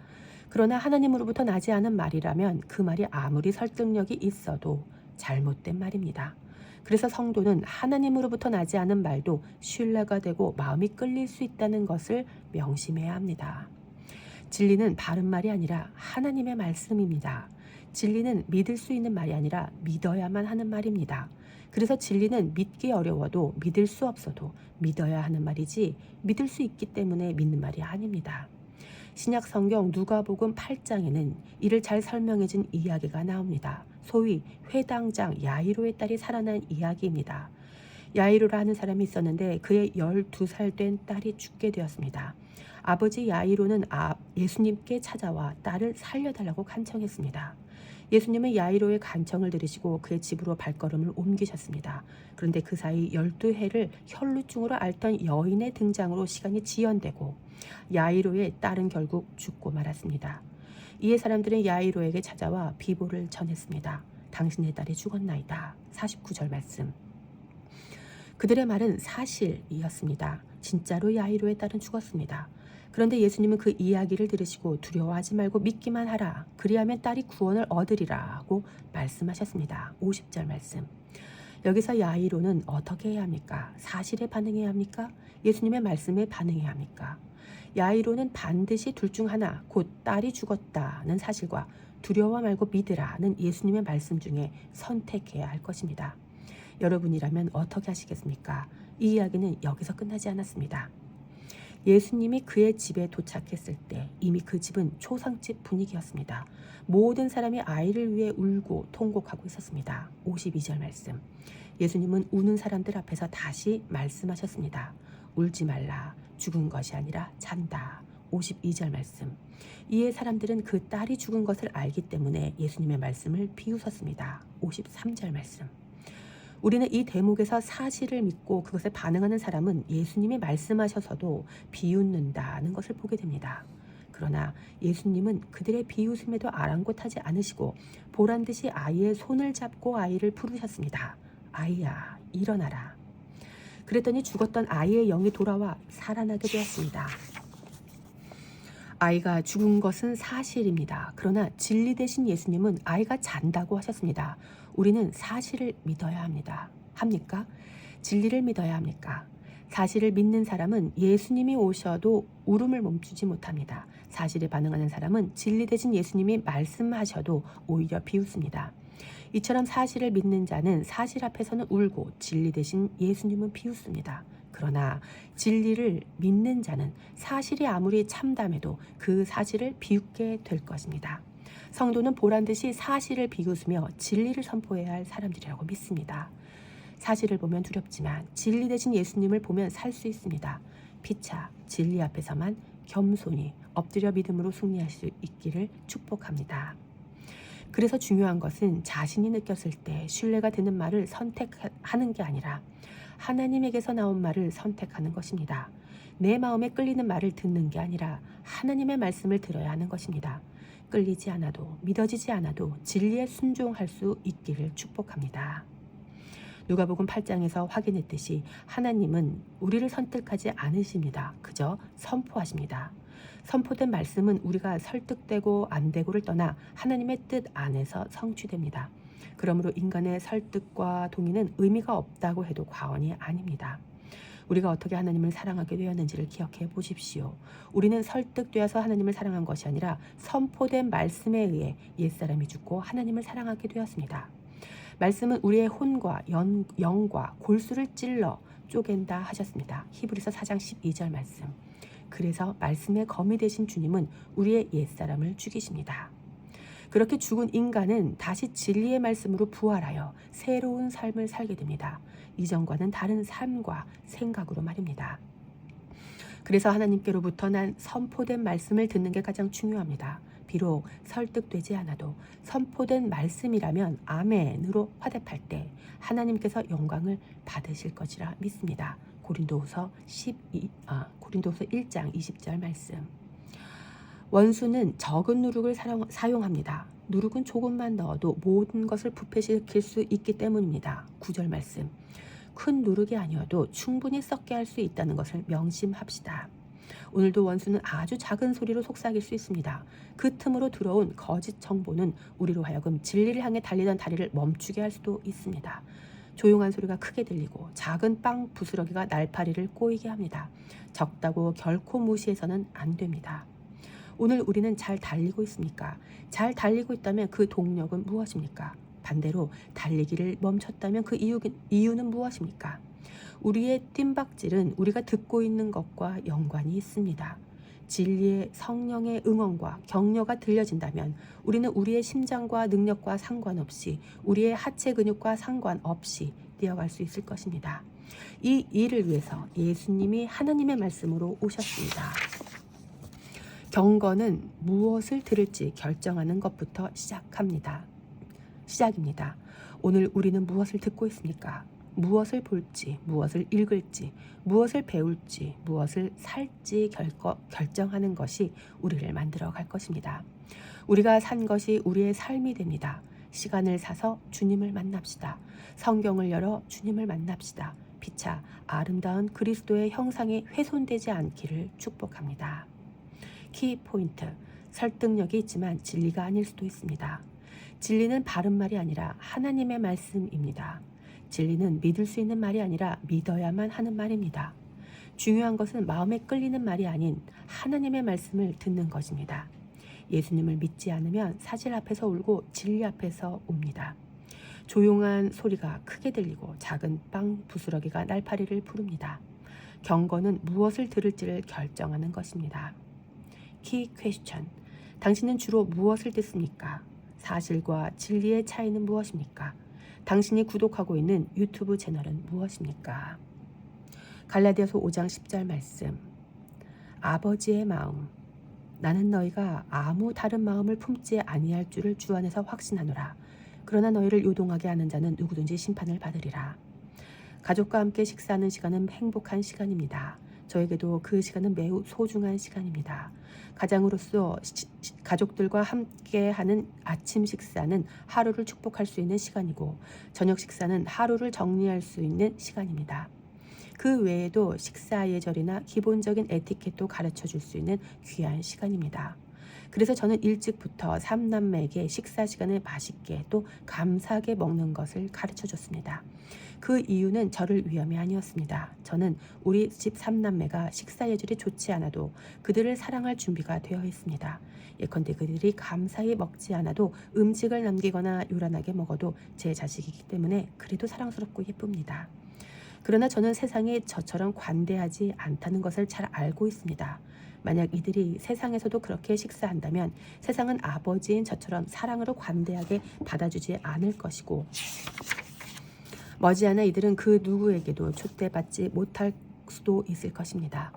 그러나 하나님으로부터 나지 않은 말이라면 그 말이 아무리 설득력이 있어도 잘못된 말입니다. 그래서 성도는 하나님으로부터 나지 않은 말도 신뢰가 되고 마음이 끌릴 수 있다는 것을 명심해야 합니다. 진리는 바른 말이 아니라 하나님의 말씀입니다. 진리는 믿을 수 있는 말이 아니라 믿어야만 하는 말입니다. 그래서 진리는 믿기 어려워도 믿을 수 없어도 믿어야 하는 말이지 믿을 수 있기 때문에 믿는 말이 아닙니다. 신약 성경 누가복음 8장에는 이를 잘 설명해준 이야기가 나옵니다. 소위 회당장 야이로의 딸이 살아난 이야기입니다. 야이로라 하는 사람이 있었는데 그의 12살 된 딸이 죽게 되었습니다. 아버지 야이로는 예수님께 찾아와 딸을 살려달라고 간청했습니다. 예수님은 야이로의 간청을 들으시고 그의 집으로 발걸음을 옮기셨습니다. 그런데 그 사이 12해를 혈루증으로 앓던 여인의 등장으로 시간이 지연되고 야이로의 딸은 결국 죽고 말았습니다. 이에 사람들은 야이로에게 찾아와 비보를 전했습니다. 당신의 딸이 죽었나이다. 49절 말씀. 그들의 말은 사실이었습니다. 진짜로 야이로의 딸은 죽었습니다. 그런데 예수님은 그 이야기를 들으시고 두려워하지 말고 믿기만 하라. 그리하면 딸이 구원을 얻으리라고 말씀하셨습니다. 50절 말씀. 여기서 야이로는 어떻게 해야 합니까? 사실에 반응해야 합니까? 예수님의 말씀에 반응해야 합니까? 야이로는 반드시 둘 중 하나, 곧 딸이 죽었다는 사실과 두려워 말고 믿으라는 예수님의 말씀 중에 선택해야 할 것입니다. 여러분이라면 어떻게 하시겠습니까? 이 이야기는 여기서 끝나지 않았습니다. 예수님이 그의 집에 도착했을 때 이미 그 집은 초상집 분위기였습니다. 모든 사람이 아이를 위해 울고 통곡하고 있었습니다. 52절 말씀. 예수님은 우는 사람들 앞에서 다시 말씀하셨습니다. 울지 말라. 죽은 것이 아니라 잔다. 52절 말씀. 이에 사람들은 그 딸이 죽은 것을 알기 때문에 예수님의 말씀을 비웃었습니다. 53절 말씀. 우리는 이 대목에서 사실을 믿고 그것에 반응하는 사람은 예수님이 말씀하셔서도 비웃는다는 것을 보게 됩니다. 그러나 예수님은 그들의 비웃음에도 아랑곳하지 않으시고 보란듯이 아이의 손을 잡고 아이를 부르셨습니다. 아이야, 일어나라. 그랬더니 죽었던 아이의 영이 돌아와 살아나게 되었습니다. 아이가 죽은 것은 사실입니다. 그러나 진리 대신 예수님은 아이가 잔다고 하셨습니다. 우리는 사실을 믿어야 합니까? 진리를 믿어야 합니까? 사실을 믿는 사람은 예수님이 오셔도 울음을 멈추지 못합니다. 사실에 반응하는 사람은 진리 대신 예수님이 말씀하셔도 오히려 비웃습니다. 이처럼 사실을 믿는 자는 사실 앞에서는 울고 진리 대신 예수님은 비웃습니다. 그러나 진리를 믿는 자는 사실이 아무리 참담해도 그 사실을 비웃게 될 것입니다. 성도는 보란듯이 사실을 비웃으며 진리를 선포해야 할 사람들이라고 믿습니다. 사실을 보면 두렵지만 진리 대신 예수님을 보면 살 수 있습니다. 피차 진리 앞에서만 겸손히 엎드려 믿음으로 승리할 수 있기를 축복합니다. 그래서 중요한 것은 자신이 느꼈을 때 신뢰가 되는 말을 선택하는 게 아니라 하나님에게서 나온 말을 선택하는 것입니다. 내 마음에 끌리는 말을 듣는 게 아니라 하나님의 말씀을 들어야 하는 것입니다. 끌리지 않아도 믿어지지 않아도 진리에 순종할 수 있기를 축복합니다. 누가복음 8장에서 확인했듯이 하나님은 우리를 선택하지 않으십니다. 그저 선포하십니다. 선포된 말씀은 우리가 설득되고 안 되고를 떠나 하나님의 뜻 안에서 성취됩니다. 그러므로 인간의 설득과 동의는 의미가 없다고 해도 과언이 아닙니다. 우리가 어떻게 하나님을 사랑하게 되었는지를 기억해 보십시오. 우리는 설득되어서 하나님을 사랑한 것이 아니라 선포된 말씀에 의해 옛사람이 죽고 하나님을 사랑하게 되었습니다. 말씀은 우리의 혼과 영과 골수를 찔러 쪼갠다 하셨습니다. 히브리서 4장 12절 말씀. 그래서 말씀의 검이 되신 주님은 우리의 옛사람을 죽이십니다. 그렇게 죽은 인간은 다시 진리의 말씀으로 부활하여 새로운 삶을 살게 됩니다. 이전과는 다른 삶과 생각으로 말입니다. 그래서 하나님께로부터 난 선포된 말씀을 듣는 게 가장 중요합니다. 비록 설득되지 않아도 선포된 말씀이라면 아멘으로 화답할 때 하나님께서 영광을 받으실 것이라 믿습니다. 고린도후서 1장 20절 말씀. 원수는 적은 누룩을 사용합니다. 누룩은 조금만 넣어도 모든 것을 부패시킬 수 있기 때문입니다. 9절 말씀. 큰 누룩이 아니어도 충분히 썩게 할 수 있다는 것을 명심합시다. 오늘도 원수는 아주 작은 소리로 속삭일 수 있습니다. 그 틈으로 들어온 거짓 정보는 우리로 하여금 진리를 향해 달리던 다리를 멈추게 할 수도 있습니다. 조용한 소리가 크게 들리고 작은 빵 부스러기가 날파리를 꼬이게 합니다. 적다고 결코 무시해서는 안 됩니다. 오늘 우리는 잘 달리고 있습니까? 잘 달리고 있다면 그 동력은 무엇입니까? 반대로 달리기를 멈췄다면 그 이유는 무엇입니까? 우리의 뜀박질은 우리가 듣고 있는 것과 연관이 있습니다. 진리의 성령의 응원과 격려가 들려진다면 우리는 우리의 심장과 능력과 상관없이, 우리의 하체 근육과 상관없이 뛰어갈 수 있을 것입니다. 이 일을 위해서 예수님이 하나님의 말씀으로 오셨습니다. 경건은 무엇을 들을지 결정하는 것부터 시작입니다. 오늘 우리는 무엇을 듣고 있습니까? 무엇을 볼지, 무엇을 읽을지, 무엇을 배울지, 무엇을 살지 결정하는 것이 우리를 만들어 갈 것입니다. 우리가 산 것이 우리의 삶이 됩니다. 시간을 사서 주님을 만납시다. 성경을 열어 주님을 만납시다. 피차 아름다운 그리스도의 형상에 훼손되지 않기를 축복합니다. 키포인트, 설득력이 있지만 진리가 아닐 수도 있습니다. 진리는 바른 말이 아니라 하나님의 말씀입니다. 진리는 믿을 수 있는 말이 아니라 믿어야만 하는 말입니다. 중요한 것은 마음에 끌리는 말이 아닌 하나님의 말씀을 듣는 것입니다. 예수님을 믿지 않으면 사실 앞에서 울고 진리 앞에서 웁니다. 조용한 소리가 크게 들리고 작은 빵 부스러기가 날파리를 부릅니다. 경건은 무엇을 들을지를 결정하는 것입니다. 키 퀘스천, 당신은 주로 무엇을 듣습니까? 사실과 진리의 차이는 무엇입니까? 당신이 구독하고 있는 유튜브 채널은 무엇입니까? 갈라디아서 5장 10절 말씀. 아버지의 마음, 나는 너희가 아무 다른 마음을 품지 아니할 줄을 주 안에서 확신하노라. 그러나 너희를 요동하게 하는 자는 누구든지 심판을 받으리라. 가족과 함께 식사하는 시간은 행복한 시간입니다. 저에게도 그 시간은 매우 소중한 시간입니다. 가장으로서 가족들과 함께하는 아침 식사는 하루를 축복할 수 있는 시간이고, 저녁 식사는 하루를 정리할 수 있는 시간입니다. 그 외에도 식사 예절이나 기본적인 에티켓도 가르쳐 줄 수 있는 귀한 시간입니다. 그래서 저는 일찍부터 3남매에게 식사 시간을 맛있게 또 감사하게 먹는 것을 가르쳐 줬습니다. 그 이유는 저를 위함이 아니었습니다. 저는 우리 집 3남매가 식사 예절이 좋지 않아도 그들을 사랑할 준비가 되어 있습니다. 예컨대 그들이 감사히 먹지 않아도 음식을 남기거나 요란하게 먹어도 제 자식이기 때문에 그래도 사랑스럽고 예쁩니다. 그러나 저는 세상이 저처럼 관대하지 않다는 것을 잘 알고 있습니다. 만약 이들이 세상에서도 그렇게 식사한다면 세상은 아버지인 저처럼 사랑으로 관대하게 받아주지 않을 것이고, 머지않아 이들은 그 누구에게도 촛대받지 못할 수도 있을 것입니다.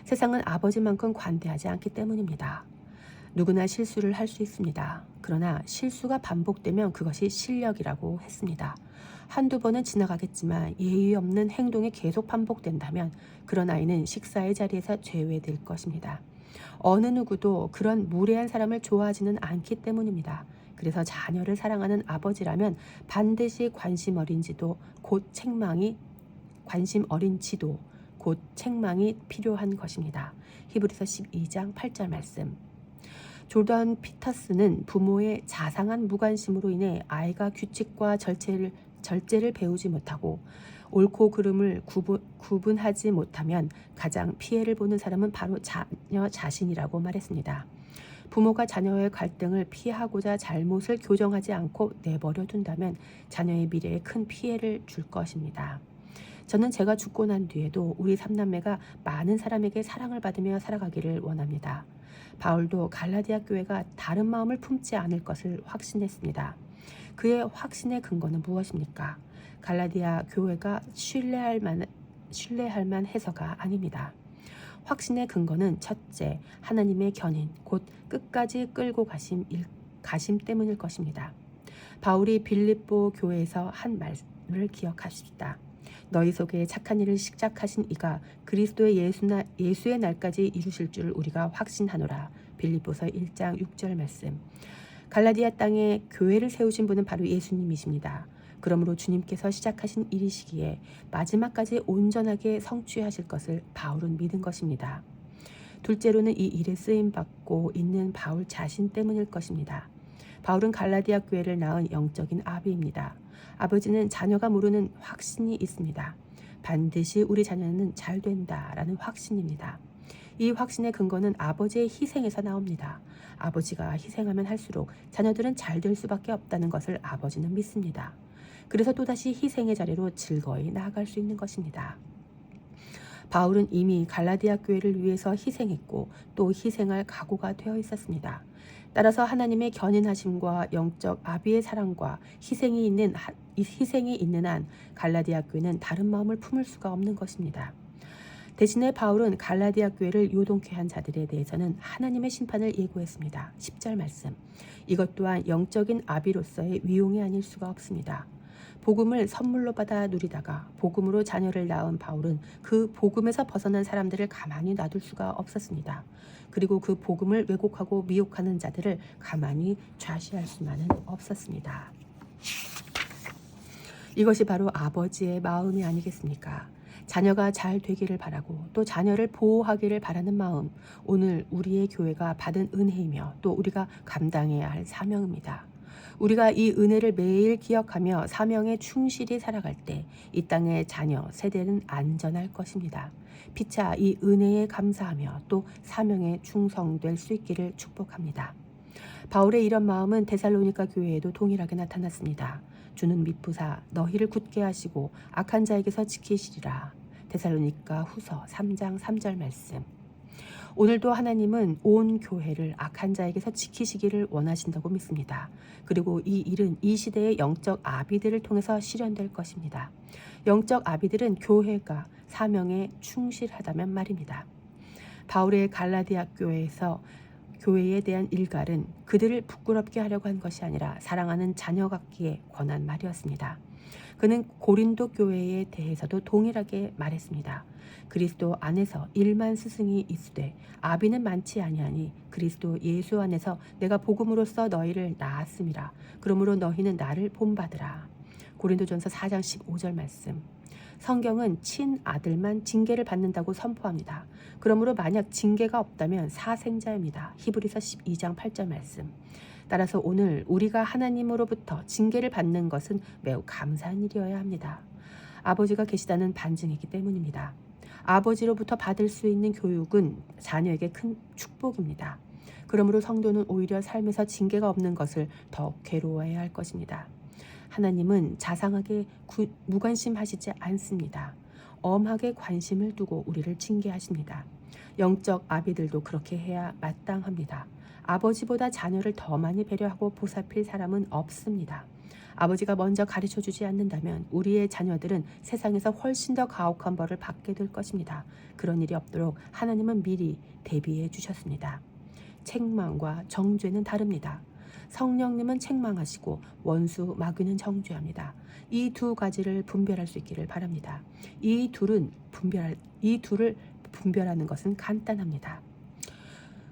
세상은 아버지만큼 관대하지 않기 때문입니다. 누구나 실수를 할 수 있습니다. 그러나 실수가 반복되면 그것이 실력이라고 했습니다. 한두 번은 지나가겠지만 예의 없는 행동이 계속 반복된다면 그런 아이는 식사의 자리에서 제외될 것입니다. 어느 누구도 그런 무례한 사람을 좋아하지는 않기 때문입니다. 그래서 자녀를 사랑하는 아버지라면 반드시 관심 어린 지도 곧 책망이 필요한 것입니다. 히브리서 12장 8절 말씀. 조던 피터스는 부모의 자상한 무관심으로 인해 아이가 규칙과 절제를 배우지 못하고 옳고 그름을 구분하지 못하면 가장 피해를 보는 사람은 바로 자녀 자신이라고 말했습니다. 부모가 자녀의 갈등을 피하고자 잘못을 교정하지 않고 내버려 둔다면 자녀의 미래에 큰 피해를 줄 것입니다. 저는 제가 죽고 난 뒤에도 우리 3남매가 많은 사람에게 사랑을 받으며 살아가기를 원합니다. 바울도 갈라디아 교회가 다른 마음을 품지 않을 것을 확신했습니다. 그의 확신의 근거는 무엇입니까? 갈라디아 교회가 신뢰할 만해서가 아닙니다. 확신의 근거는 첫째, 하나님의 견인, 곧 끝까지 끌고 가심 때문일 것입니다. 바울이 빌립보 교회에서 한 말을 기억하십시다. 너희 속에 착한 일을 시작하신 이가 그리스도의 예수의 날까지 이루실 줄 우리가 확신하노라. 빌립보서 1장 6절 말씀. 갈라디아 땅에 교회를 세우신 분은 바로 예수님이십니다. 그러므로 주님께서 시작하신 일이시기에 마지막까지 온전하게 성취하실 것을 바울은 믿은 것입니다. 둘째로는 이 일에 쓰임받고 있는 바울 자신 때문일 것입니다. 바울은 갈라디아 교회를 낳은 영적인 아비입니다. 아버지는 자녀가 모르는 확신이 있습니다. 반드시 우리 자녀는 잘 된다라는 확신입니다. 이 확신의 근거는 아버지의 희생에서 나옵니다. 아버지가 희생하면 할수록 자녀들은 잘 될 수밖에 없다는 것을 아버지는 믿습니다. 그래서 또다시 희생의 자리로 즐거이 나아갈 수 있는 것입니다. 바울은 이미 갈라디아 교회를 위해서 희생했고 또 희생할 각오가 되어 있었습니다. 따라서 하나님의 견인하심과 영적 아비의 사랑과 희생이 있는 한 갈라디아 교회는 다른 마음을 품을 수가 없는 것입니다. 대신에 바울은 갈라디아 교회를 요동케 한 자들에 대해서는 하나님의 심판을 예고했습니다. 10절 말씀. 이것 또한 영적인 아비로서의 위용이 아닐 수가 없습니다. 복음을 선물로 받아 누리다가 복음으로 자녀를 낳은 바울은 그 복음에서 벗어난 사람들을 가만히 놔둘 수가 없었습니다. 그리고 그 복음을 왜곡하고 미혹하는 자들을 가만히 좌시할 수만은 없었습니다. 이것이 바로 아버지의 마음이 아니겠습니까? 자녀가 잘 되기를 바라고 또 자녀를 보호하기를 바라는 마음, 오늘 우리의 교회가 받은 은혜이며 또 우리가 감당해야 할 사명입니다. 우리가 이 은혜를 매일 기억하며 사명에 충실히 살아갈 때 이 땅의 자녀 세대는 안전할 것입니다. 피차 이 은혜에 감사하며 또 사명에 충성될 수 있기를 축복합니다. 바울의 이런 마음은 데살로니가 교회에도 동일하게 나타났습니다. 주는 미쁘사 너희를 굳게 하시고 악한 자에게서 지키시리라. 데살로니가 후서 3장 3절 말씀. 오늘도 하나님은 온 교회를 악한 자에게서 지키시기를 원하신다고 믿습니다. 그리고 이 일은 이 시대의 영적 아비들을 통해서 실현될 것입니다. 영적 아비들은 교회가 사명에 충실하다면 말입니다. 바울의 갈라디아 교회에 대한 일갈은 그들을 부끄럽게 하려고 한 것이 아니라 사랑하는 자녀 같기에 권한 말이었습니다. 그는 고린도 교회에 대해서도 동일하게 말했습니다. 그리스도 안에서 1만 스승이 있으되 아비는 많지 아니하니 그리스도 예수 안에서 내가 복음으로써 너희를 낳았음이라. 그러므로 너희는 나를 본받으라. 고린도전서 4장 15절 말씀. 성경은 친아들만 징계를 받는다고 선포합니다. 그러므로 만약 징계가 없다면 사생자입니다. 히브리서 12장 8절 말씀. 따라서 오늘 우리가 하나님으로부터 징계를 받는 것은 매우 감사한 일이어야 합니다. 아버지가 계시다는 반증이기 때문입니다. 아버지로부터 받을 수 있는 교육은 자녀에게 큰 축복입니다. 그러므로 성도는 오히려 삶에서 징계가 없는 것을 더 괴로워해야 할 것입니다. 하나님은 자상하게 무관심하시지 않습니다. 엄하게 관심을 두고 우리를 징계하십니다. 영적 아비들도 그렇게 해야 마땅합니다. 아버지보다 자녀를 더 많이 배려하고 보살필 사람은 없습니다. 아버지가 먼저 가르쳐주지 않는다면 우리의 자녀들은 세상에서 훨씬 더 가혹한 벌을 받게 될 것입니다. 그런 일이 없도록 하나님은 미리 대비해 주셨습니다. 책망과 정죄는 다릅니다. 성령님은 책망하시고 원수 마귀는 정죄합니다. 이 두 가지를 분별할 수 있기를 바랍니다. 이 둘을 분별하는 것은 간단합니다.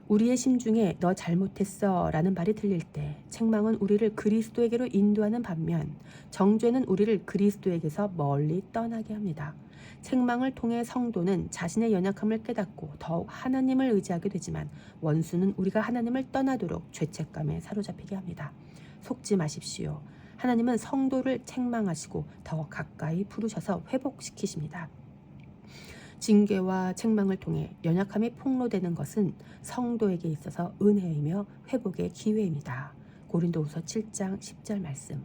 우리의 심중에 너 잘못했어 라는 말이 들릴 때 책망은 우리를 그리스도에게로 인도하는 반면 정죄는 우리를 그리스도에게서 멀리 떠나게 합니다. 책망을 통해 성도는 자신의 연약함을 깨닫고 더욱 하나님을 의지하게 되지만 원수는 우리가 하나님을 떠나도록 죄책감에 사로잡히게 합니다. 속지 마십시오. 하나님은 성도를 책망하시고 더 가까이 부르셔서 회복시키십니다. 징계와 책망을 통해 연약함이 폭로되는 것은 성도에게 있어서 은혜이며 회복의 기회입니다. 고린도후서 7장 10절 말씀.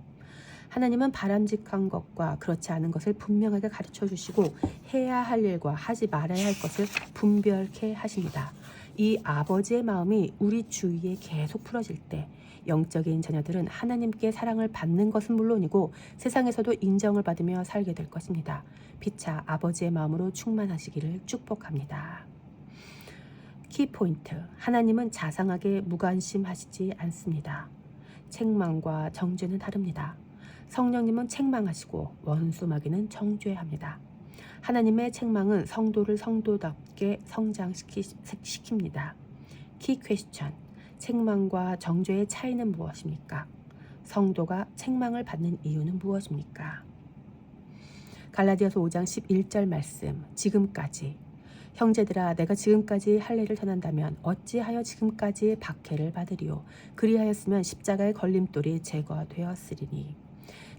하나님은 바람직한 것과 그렇지 않은 것을 분명하게 가르쳐 주시고 해야 할 일과 하지 말아야 할 것을 분별케 하십니다. 이 아버지의 마음이 우리 주위에 계속 풀어질 때 영적인 자녀들은 하나님께 사랑을 받는 것은 물론이고 세상에서도 인정을 받으며 살게 될 것입니다. 피차 아버지의 마음으로 충만하시기를 축복합니다. 키포인트. 하나님은 자상하게 무관심하시지 않습니다. 책망과 정죄는 다릅니다. 성령님은 책망하시고 원수 마귀는 정죄합니다. 하나님의 책망은 성도를 성도답게 성장시킵니다. 키 퀘스천. 책망과 정죄의 차이는 무엇입니까? 성도가 책망을 받는 이유는 무엇입니까? 갈라디아서 5장 11절 말씀. 지금까지 형제들아 내가 지금까지 할례를 전한다면 어찌하여 지금까지 박해를 받으리요. 그리하였으면 십자가의 걸림돌이 제거되었으리니.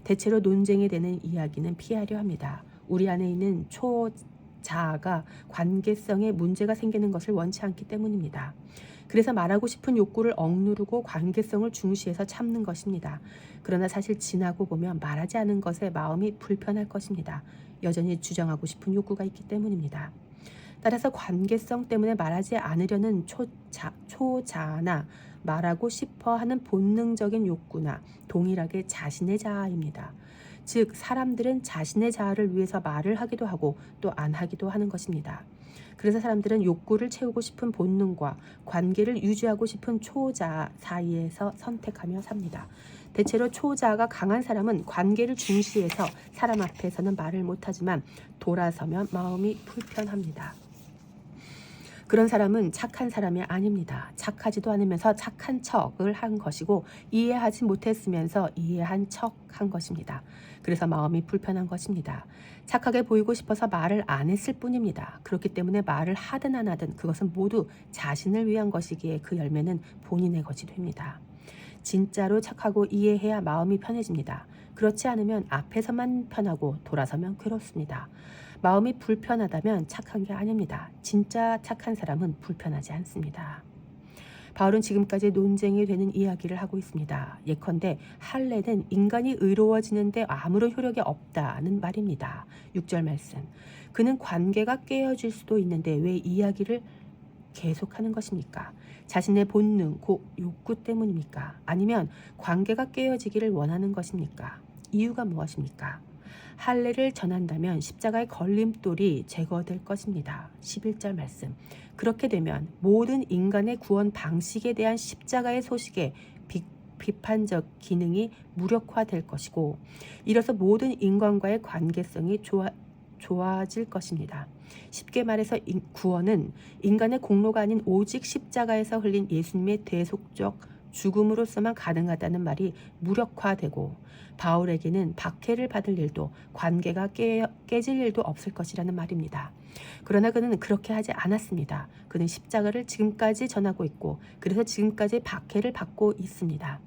대체로 논쟁이 되는 이야기는 피하려 합니다. 우리 안에 있는 초자아가 관계성에 문제가 생기는 것을 원치 않기 때문입니다. 그래서 말하고 싶은 욕구를 억누르고 관계성을 중시해서 참는 것입니다. 그러나 사실 지나고 보면 말하지 않은 것에 마음이 불편할 것입니다. 여전히 주장하고 싶은 욕구가 있기 때문입니다. 따라서 관계성 때문에 말하지 않으려는 초자나 말하고 싶어 하는 본능적인 욕구나 동일하게 자신의 자아입니다. 즉 사람들은 자신의 자아를 위해서 말을 하기도 하고 또 안 하기도 하는 것입니다. 그래서 사람들은 욕구를 채우고 싶은 본능과 관계를 유지하고 싶은 초자아 사이에서 선택하며 삽니다. 대체로 초자아가 강한 사람은 관계를 중시해서 사람 앞에서는 말을 못하지만 돌아서면 마음이 불편합니다. 그런 사람은 착한 사람이 아닙니다. 착하지도 않으면서 착한 척을 한 것이고 이해하지 못했으면서 이해한 척 한 것입니다. 그래서 마음이 불편한 것입니다. 착하게 보이고 싶어서 말을 안 했을 뿐입니다. 그렇기 때문에 말을 하든 안 하든 그것은 모두 자신을 위한 것이기에 그 열매는 본인의 것이 됩니다. 진짜로 착하고 이해해야 마음이 편해집니다. 그렇지 않으면 앞에서만 편하고 돌아서면 괴롭습니다. 마음이 불편하다면 착한 게 아닙니다. 진짜 착한 사람은 불편하지 않습니다. 바울은 지금까지 논쟁이 되는 이야기를 하고 있습니다. 예컨대 할례는 인간이 의로워지는데 아무런 효력이 없다는 말입니다. 6절 말씀. 그는 관계가 깨어질 수도 있는데 왜 이야기를 계속하는 것입니까? 자신의 본능, 곧 욕구 때문입니까? 아니면 관계가 깨어지기를 원하는 것입니까? 이유가 무엇입니까? 할례를 전한다면 십자가의 걸림돌이 제거될 것입니다. 11절 말씀. 그렇게 되면 모든 인간의 구원 방식에 대한 십자가의 소식에 비판적 기능이 무력화될 것이고 이로써 모든 인간과의 관계성이 좋아질 것입니다. 쉽게 말해서 구원은 인간의 공로가 아닌 오직 십자가에서 흘린 예수님의 대속적 죽음으로서만 가능하다는 말이 무력화되고 바울에게는 박해를 받을 일도 관계가 깨질 일도 없을 것이라는 말입니다. 그러나 그는 그렇게 하지 않았습니다. 그는 십자가를 지금까지 전하고 있고 그래서 지금까지 박해를 받고 있습니다.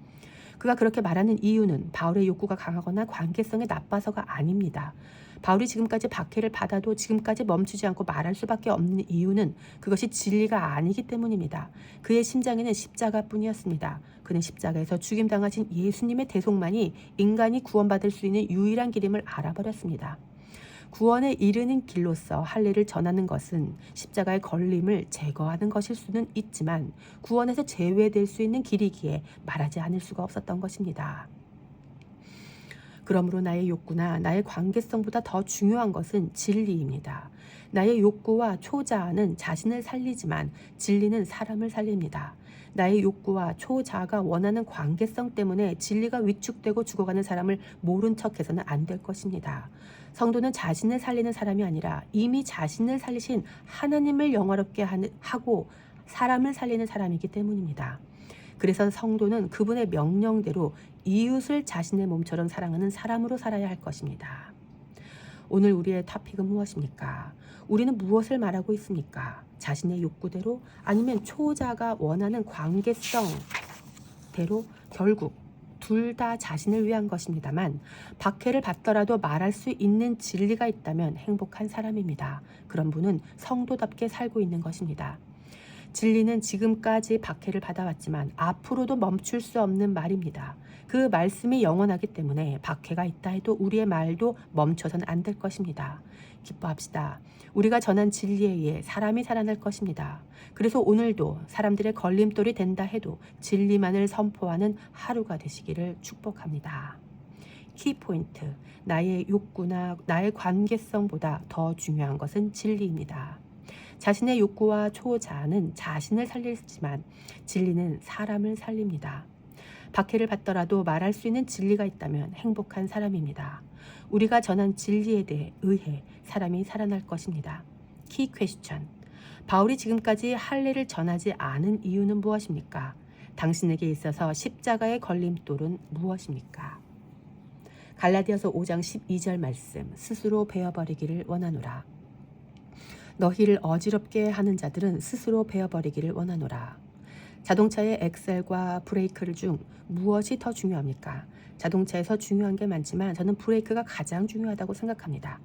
그가 그렇게 말하는 이유는 바울의 욕구가 강하거나 관계성이 나빠서가 아닙니다. 바울이 지금까지 박해를 받아도 지금까지 멈추지 않고 말할 수밖에 없는 이유는 그것이 진리가 아니기 때문입니다. 그의 심장에는 십자가뿐이었습니다. 그는 십자가에서 죽임당하신 예수님의 대속만이 인간이 구원받을 수 있는 유일한 길임을 알아버렸습니다. 구원에 이르는 길로서 할례를 전하는 것은 십자가의 걸림을 제거하는 것일 수는 있지만 구원에서 제외될 수 있는 길이기에 말하지 않을 수가 없었던 것입니다. 그러므로 나의 욕구나 나의 관계성보다 더 중요한 것은 진리입니다. 나의 욕구와 초자아는 자신을 살리지만 진리는 사람을 살립니다. 나의 욕구와 초자아가 원하는 관계성 때문에 진리가 위축되고 죽어가는 사람을 모른 척해서는 안 될 것입니다. 성도는 자신을 살리는 사람이 아니라 이미 자신을 살리신 하나님을 영화롭게 하고 사람을 살리는 사람이기 때문입니다. 그래서 성도는 그분의 명령대로 이웃을 자신의 몸처럼 사랑하는 사람으로 살아야 할 것입니다. 오늘 우리의 토픽은 무엇입니까? 우리는 무엇을 말하고 있습니까? 자신의 욕구대로 아니면 초자가 원하는 관계성대로 결국 둘 다 자신을 위한 것입니다만 박해를 받더라도 말할 수 있는 진리가 있다면 행복한 사람입니다. 그런 분은 성도답게 살고 있는 것입니다. 진리는 지금까지 박해를 받아왔지만 앞으로도 멈출 수 없는 말입니다. 그 말씀이 영원하기 때문에 박해가 있다 해도 우리의 말도 멈춰서는 안 될 것입니다. 기뻐합시다. 우리가 전한 진리에 의해 사람이 살아날 것입니다. 그래서 오늘도 사람들의 걸림돌이 된다 해도 진리만을 선포하는 하루가 되시기를 축복합니다. 키포인트, 나의 욕구나 나의 관계성보다 더 중요한 것은 진리입니다. 자신의 욕구와 초자아는 자신을 살리지만 진리는 사람을 살립니다. 박해를 받더라도 말할 수 있는 진리가 있다면 행복한 사람입니다. 우리가 전한 진리에 의해 사람이 살아날 것입니다. 키 퀘스천. 바울이 지금까지 할례를 전하지 않은 이유는 무엇입니까? 당신에게 있어서 십자가의 걸림돌은 무엇입니까? 갈라디아서 5장 12절 말씀. 스스로 베어버리기를 원하노라. 너희를 어지럽게 하는 자들은 스스로 베어버리기를 원하노라. 자동차의 엑셀과 브레이크를 중 무엇이 더 중요합니까? 자동차에서 중요한 게 많지만 저는 브레이크가 가장 중요하다고 생각합니다.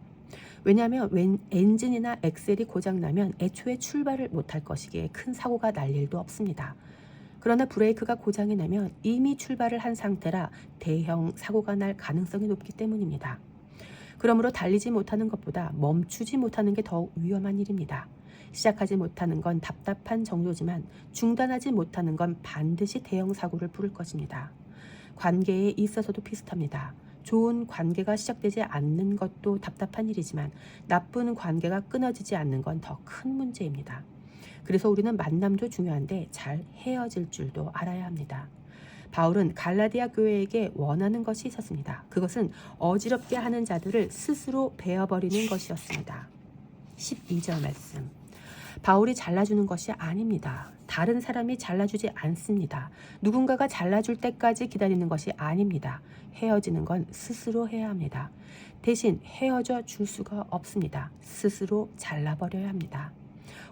왜냐하면 엔진이나 엑셀이 고장나면 애초에 출발을 못할 것이기에 큰 사고가 날 일도 없습니다. 그러나 브레이크가 고장이 나면 이미 출발을 한 상태라 대형 사고가 날 가능성이 높기 때문입니다. 그러므로 달리지 못하는 것보다 멈추지 못하는 게 더욱 위험한 일입니다. 시작하지 못하는 건 답답한 정도지만 중단하지 못하는 건 반드시 대형 사고를 부를 것입니다. 관계에 있어서도 비슷합니다. 좋은 관계가 시작되지 않는 것도 답답한 일이지만 나쁜 관계가 끊어지지 않는 건 더 큰 문제입니다. 그래서 우리는 만남도 중요한데 잘 헤어질 줄도 알아야 합니다. 바울은 갈라디아 교회에게 원하는 것이 있었습니다. 그것은 어지럽게 하는 자들을 스스로 베어버리는 것이었습니다. 12절 말씀. 바울이 잘라주는 것이 아닙니다. 다른 사람이 잘라주지 않습니다. 누군가가 잘라줄 때까지 기다리는 것이 아닙니다. 헤어지는 건 스스로 해야 합니다. 대신 헤어져 줄 수가 없습니다. 스스로 잘라버려야 합니다.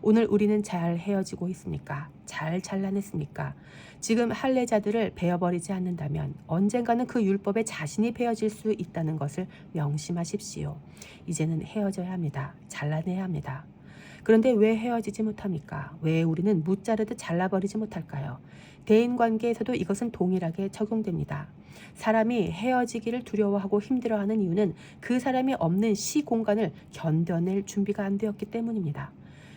오늘 우리는 잘 헤어지고 있습니까? 잘 잘라냈습니까? 지금 할례자들을 베어버리지 않는다면 언젠가는 그 율법에 자신이 베어질 수 있다는 것을 명심하십시오. 이제는 헤어져야 합니다. 잘라내야 합니다. 그런데 왜 헤어지지 못합니까? 왜 우리는 무자르듯 잘라버리지 못할까요? 대인관계에서도 이것은 동일하게 적용됩니다. 사람이 헤어지기를 두려워하고 힘들어하는 이유는 그 사람이 없는 시공간을 견뎌낼 준비가 안 되었기 때문입니다.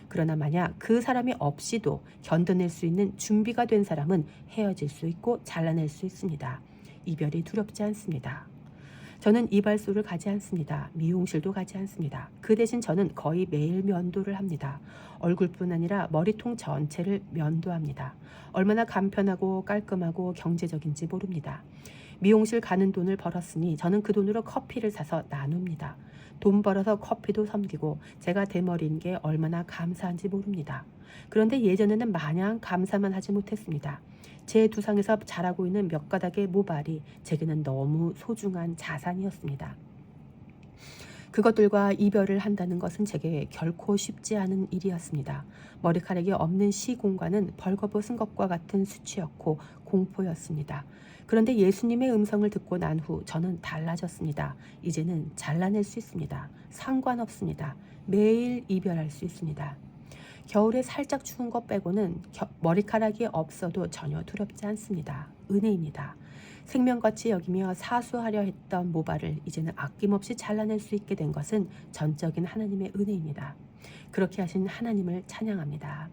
그러나 만약 그 사람이 없이도 견뎌낼 수 있는 준비가 된 사람은 헤어질 수 있고 잘라낼 수 있습니다. 이별이 두렵지 않습니다. 저는 이발소를 가지 않습니다. 미용실도 가지 않습니다. 그 대신 저는 거의 매일 면도를 합니다. 얼굴뿐 아니라 머리통 전체를 면도합니다. 얼마나 간편하고 깔끔하고 경제적인지 모릅니다. 미용실 가는 돈을 벌었으니 저는 그 돈으로 커피를 사서 나눕니다. 돈 벌어서 커피도 섬기고 제가 대머리인 게 얼마나 감사한지 모릅니다. 그런데 예전에는 마냥 감사만 하지 못했습니다. 제 두상에서 자라고 있는 몇 가닥의 모발이 제게는 너무 소중한 자산이었습니다. 그것들과 이별을 한다는 것은 제게 결코 쉽지 않은 일이었습니다. 머리카락이 없는 시공간은 벌거벗은 것과 같은 수치였고 공포였습니다. 그런데 예수님의 음성을 듣고 난 후 저는 달라졌습니다. 이제는 잘라낼 수 있습니다. 상관없습니다. 매일 이별할 수 있습니다. 겨울에 살짝 추운 것 빼고는 머리카락이 없어도 전혀 두렵지 않습니다. 은혜입니다. 생명같이 여기며 사수하려 했던 모발을 이제는 아낌없이 잘라낼 수 있게 된 것은 전적인 하나님의 은혜입니다. 그렇게 하신 하나님을 찬양합니다.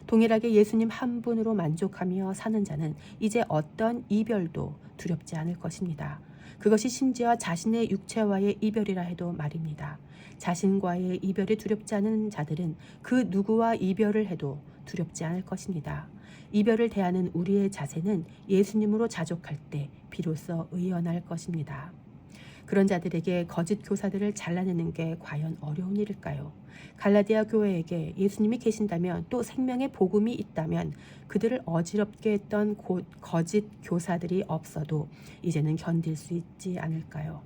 동일하게 예수님 한 분으로 만족하며 사는 자는 이제 어떤 이별도 두렵지 않을 것입니다. 그것이 심지어 자신의 육체와의 이별이라 해도 말입니다. 자신과의 이별이 두렵지 않은 자들은 그 누구와 이별을 해도 두렵지 않을 것입니다. 이별을 대하는 우리의 자세는 예수님으로 자족할 때 비로소 의연할 것입니다. 그런 자들에게 거짓 교사들을 잘라내는 게 과연 어려운 일일까요? 갈라디아 교회에게 예수님이 계신다면 또 생명의 복음이 있다면 그들을 어지럽게 했던 거짓 교사들이 없어도 이제는 견딜 수 있지 않을까요?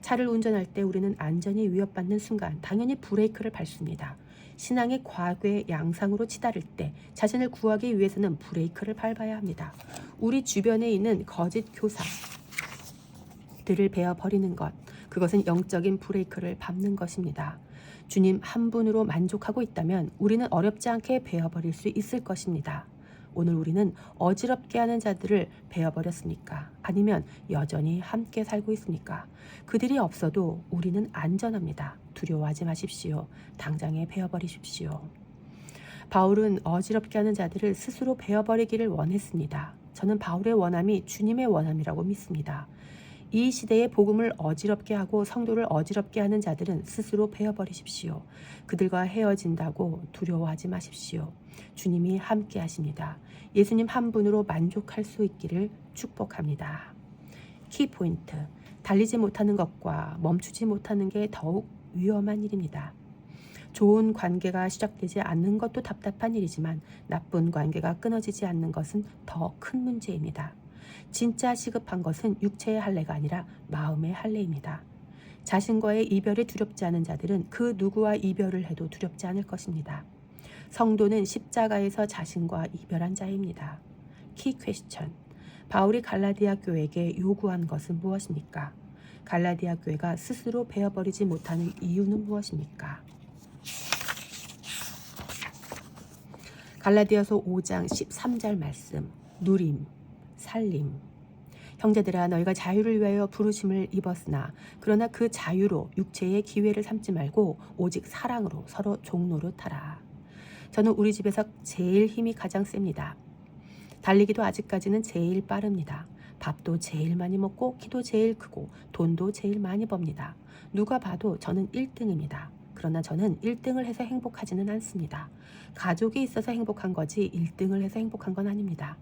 차를 운전할 때 우리는 안전이 위협받는 순간 당연히 브레이크를 밟습니다. 신앙의 과거의 양상으로 치달을 때 자신을 구하기 위해서는 브레이크를 밟아야 합니다. 우리 주변에 있는 거짓 교사들을 베어버리는 것, 그것은 영적인 브레이크를 밟는 것입니다. 주님 한 분으로 만족하고 있다면 우리는 어렵지 않게 베어버릴 수 있을 것입니다. 오늘 우리는 어지럽게 하는 자들을 베어버렸습니까? 아니면 여전히 함께 살고 있습니까? 그들이 없어도 우리는 안전합니다. 두려워하지 마십시오. 당장에 베어버리십시오. 바울은 어지럽게 하는 자들을 스스로 베어버리기를 원했습니다. 저는 바울의 원함이 주님의 원함이라고 믿습니다. 이 시대의 복음을 어지럽게 하고 성도를 어지럽게 하는 자들은 스스로 베어버리십시오. 그들과 헤어진다고 두려워하지 마십시오. 주님이 함께 하십니다. 예수님 한 분으로 만족할 수 있기를 축복합니다. 키포인트. 달리지 못하는 것과 멈추지 못하는 게 더욱 위험한 일입니다. 좋은 관계가 시작되지 않는 것도 답답한 일이지만 나쁜 관계가 끊어지지 않는 것은 더 큰 문제입니다. 진짜 시급한 것은 육체의 할례가 아니라 마음의 할례입니다. 자신과의 이별이 두렵지 않은 자들은 그 누구와 이별을 해도 두렵지 않을 것입니다. 성도는 십자가에서 자신과 이별한 자입니다. 키 퀘스천. 바울이 갈라디아 교회에게 요구한 것은 무엇입니까? 갈라디아 교회가 스스로 베어버리지 못하는 이유는 무엇입니까? 갈라디아서 5장 13절 말씀. 누림, 살림. 형제들아 너희가 자유를 위하여 부르심을 입었으나 그러나 그 자유로 육체의 기회를 삼지 말고 오직 사랑으로 서로 종노릇하라. 저는 우리 집에서 제일 힘이 가장 셉니다. 달리기도 아직까지는 제일 빠릅니다. 밥도 제일 많이 먹고 키도 제일 크고 돈도 제일 많이 법니다. 누가 봐도 저는 1등입니다. 그러나 저는 1등을 해서 행복하지는 않습니다. 가족이 있어서 행복한 거지 1등을 해서 행복한 건 아닙니다.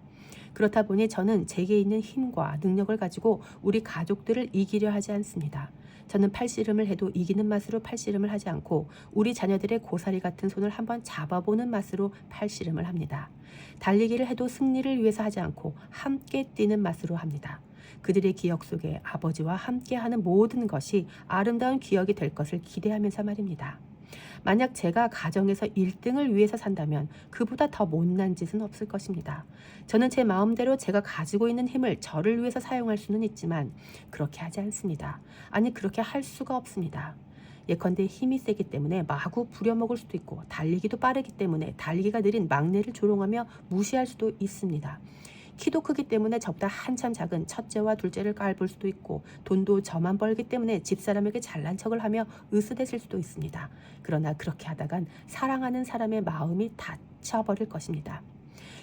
그렇다 보니 저는 제게 있는 힘과 능력을 가지고 우리 가족들을 이기려 하지 않습니다. 저는 팔씨름을 해도 이기는 맛으로 팔씨름을 하지 않고 우리 자녀들의 고사리 같은 손을 한번 잡아보는 맛으로 팔씨름을 합니다. 달리기를 해도 승리를 위해서 하지 않고 함께 뛰는 맛으로 합니다. 그들의 기억 속에 아버지와 함께하는 모든 것이 아름다운 기억이 될 것을 기대하면서 말입니다. 만약 제가 가정에서 1등을 위해서 산다면 그보다 더 못난 짓은 없을 것입니다. 저는 제 마음대로 제가 가지고 있는 힘을 저를 위해서 사용할 수는 있지만 그렇게 하지 않습니다. 아니 그렇게 할 수가 없습니다. 예컨대 힘이 세기 때문에 마구 부려먹을 수도 있고 달리기도 빠르기 때문에 달리기가 느린 막내를 조롱하며 무시할 수도 있습니다. 키도 크기 때문에 저보다 한참 작은 첫째와 둘째를 깔볼 수도 있고 돈도 저만 벌기 때문에 집사람에게 잘난 척을 하며 으스대실 수도 있습니다. 그러나 그렇게 하다간 사랑하는 사람의 마음이 다쳐버릴 것입니다.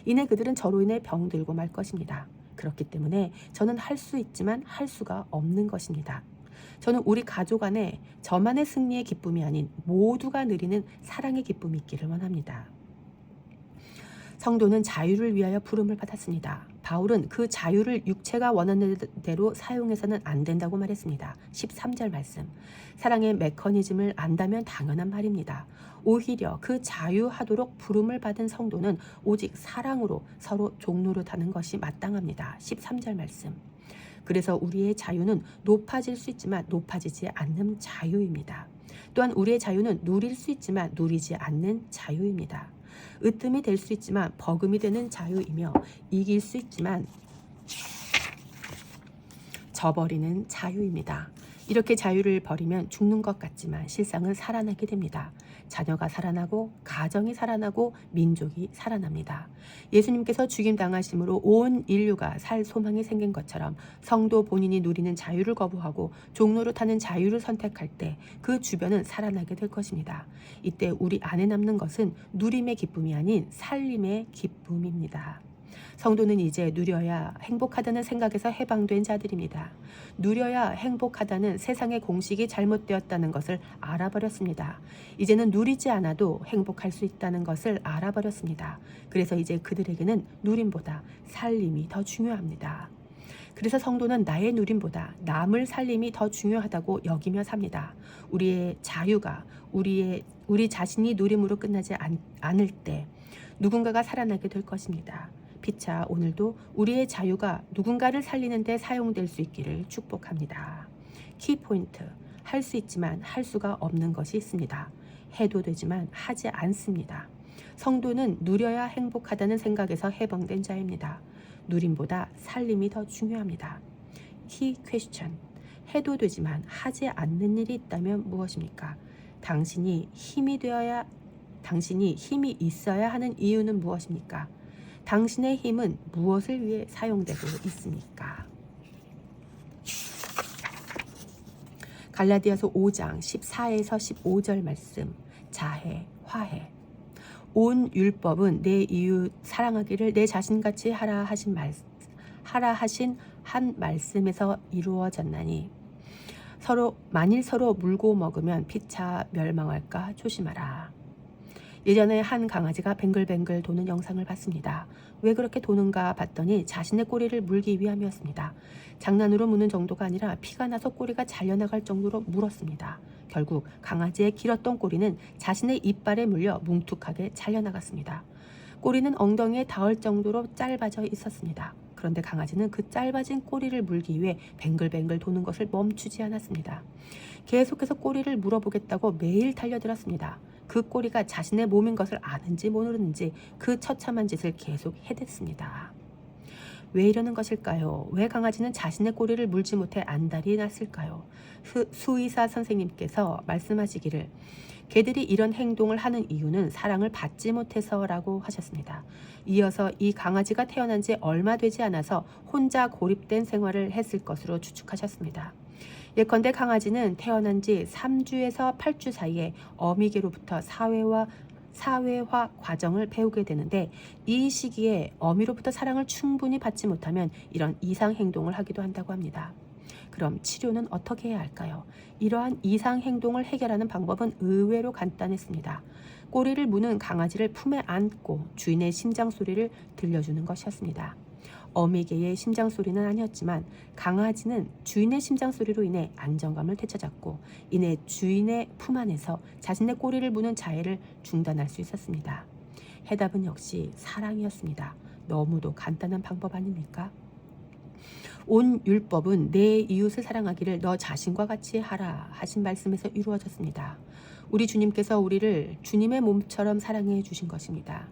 이내 그들은 저로 인해 병들고 말 것입니다. 그렇기 때문에 저는 할 수 있지만 할 수가 없는 것입니다. 저는 우리 가족 안에 저만의 승리의 기쁨이 아닌 모두가 누리는 사랑의 기쁨이 있기를 원합니다. 성도는 자유를 위하여 부름을 받았습니다. 바울은 그 자유를 육체가 원하는 대로 사용해서는 안 된다고 말했습니다. 13절 말씀. 사랑의 메커니즘을 안다면 당연한 말입니다. 오히려 그 자유하도록 부름을 받은 성도는 오직 사랑으로 서로 종노릇하는 것이 마땅합니다. 13절 말씀. 그래서 우리의 자유는 높아질 수 있지만 높아지지 않는 자유입니다. 또한 우리의 자유는 누릴 수 있지만 누리지 않는 자유입니다. 으뜸이 될 수 있지만 버금이 되는 자유이며 이길 수 있지만 저버리는 자유입니다. 이렇게 자유를 버리면 죽는 것 같지만 실상은 살아나게 됩니다. 자녀가 살아나고 가정이 살아나고 민족이 살아납니다. 예수님께서 죽임당하심으로 온 인류가 살 소망이 생긴 것처럼 성도 본인이 누리는 자유를 거부하고 종노릇하는 자유를 선택할 때 그 주변은 살아나게 될 것입니다. 이때 우리 안에 남는 것은 누림의 기쁨이 아닌 살림의 기쁨입니다. 성도는 이제 누려야 행복하다는 생각에서 해방된 자들입니다. 누려야 행복하다는 세상의 공식이 잘못되었다는 것을 알아버렸습니다. 이제는 누리지 않아도 행복할 수 있다는 것을 알아버렸습니다. 그래서 이제 그들에게는 누림보다 살림이 더 중요합니다. 그래서 성도는 나의 누림보다 남을 살림이 더 중요하다고 여기며 삽니다. 우리의 자유가 우리 자신이 누림으로 끝나지 않을 때 누군가가 살아나게 될 것입니다. 피차 오늘도 우리의 자유가 누군가를 살리는 데 사용될 수 있기를 축복합니다. 키포인트. 할 수 있지만 할 수가 없는 것이 있습니다. 해도 되지만 하지 않습니다. 성도는 누려야 행복하다는 생각에서 해방된 자입니다. 누림보다 살림이 더 중요합니다. 키 퀘스천. 해도 되지만 하지 않는 일이 있다면 무엇입니까? 당신이 힘이 있어야 하는 이유는 무엇입니까? 당신의 힘은 무엇을 위해 사용되고 있습니까? 갈라디아서 5장 14에서 15절 말씀. 자해, 화해. 온 율법은 내 이웃 사랑하기를 내 자신같이 하라 하신 한 말씀에서 이루어졌나니 만일 서로 물고 먹으면 피차 멸망할까 조심하라. 예전에 한 강아지가 뱅글뱅글 도는 영상을 봤습니다. 왜 그렇게 도는가 봤더니 자신의 꼬리를 물기 위함이었습니다. 장난으로 무는 정도가 아니라 피가 나서 꼬리가 잘려나갈 정도로 물었습니다. 결국 강아지의 길었던 꼬리는 자신의 이빨에 물려 뭉툭하게 잘려나갔습니다. 꼬리는 엉덩이에 닿을 정도로 짧아져 있었습니다. 그런데 강아지는 그 짧아진 꼬리를 물기 위해 뱅글뱅글 도는 것을 멈추지 않았습니다. 계속해서 꼬리를 물어보겠다고 매일 달려들었습니다. 그 꼬리가 자신의 몸인 것을 아는지 모르는지 그 처참한 짓을 계속 해댔습니다. 왜 이러는 것일까요? 왜 강아지는 자신의 꼬리를 물지 못해 안달이 났을까요? 수의사 선생님께서 말씀하시기를 개들이 이런 행동을 하는 이유는 사랑을 받지 못해서라고 하셨습니다. 이어서 이 강아지가 태어난 지 얼마 되지 않아서 혼자 고립된 생활을 했을 것으로 추측하셨습니다. 예컨대 강아지는 태어난 지 3주에서 8주 사이에 어미개로부터 사회화 과정을 배우게 되는데 이 시기에 어미로부터 사랑을 충분히 받지 못하면 이런 이상 행동을 하기도 한다고 합니다. 그럼 치료는 어떻게 해야 할까요? 이러한 이상 행동을 해결하는 방법은 의외로 간단했습니다. 꼬리를 무는 강아지를 품에 안고 주인의 심장 소리를 들려주는 것이었습니다. 어미개의 심장 소리는 아니었지만 강아지는 주인의 심장 소리로 인해 안정감을 되찾았고 이내 주인의 품 안에서 자신의 꼬리를 무는 자해를 중단할 수 있었습니다. 해답은 역시 사랑이었습니다. 너무도 간단한 방법 아닙니까? 온 율법은 내 이웃을 사랑하기를 너 자신과 같이 하라 하신 말씀에서 이루어졌습니다. 우리 주님께서 우리를 주님의 몸처럼 사랑해 주신 것입니다.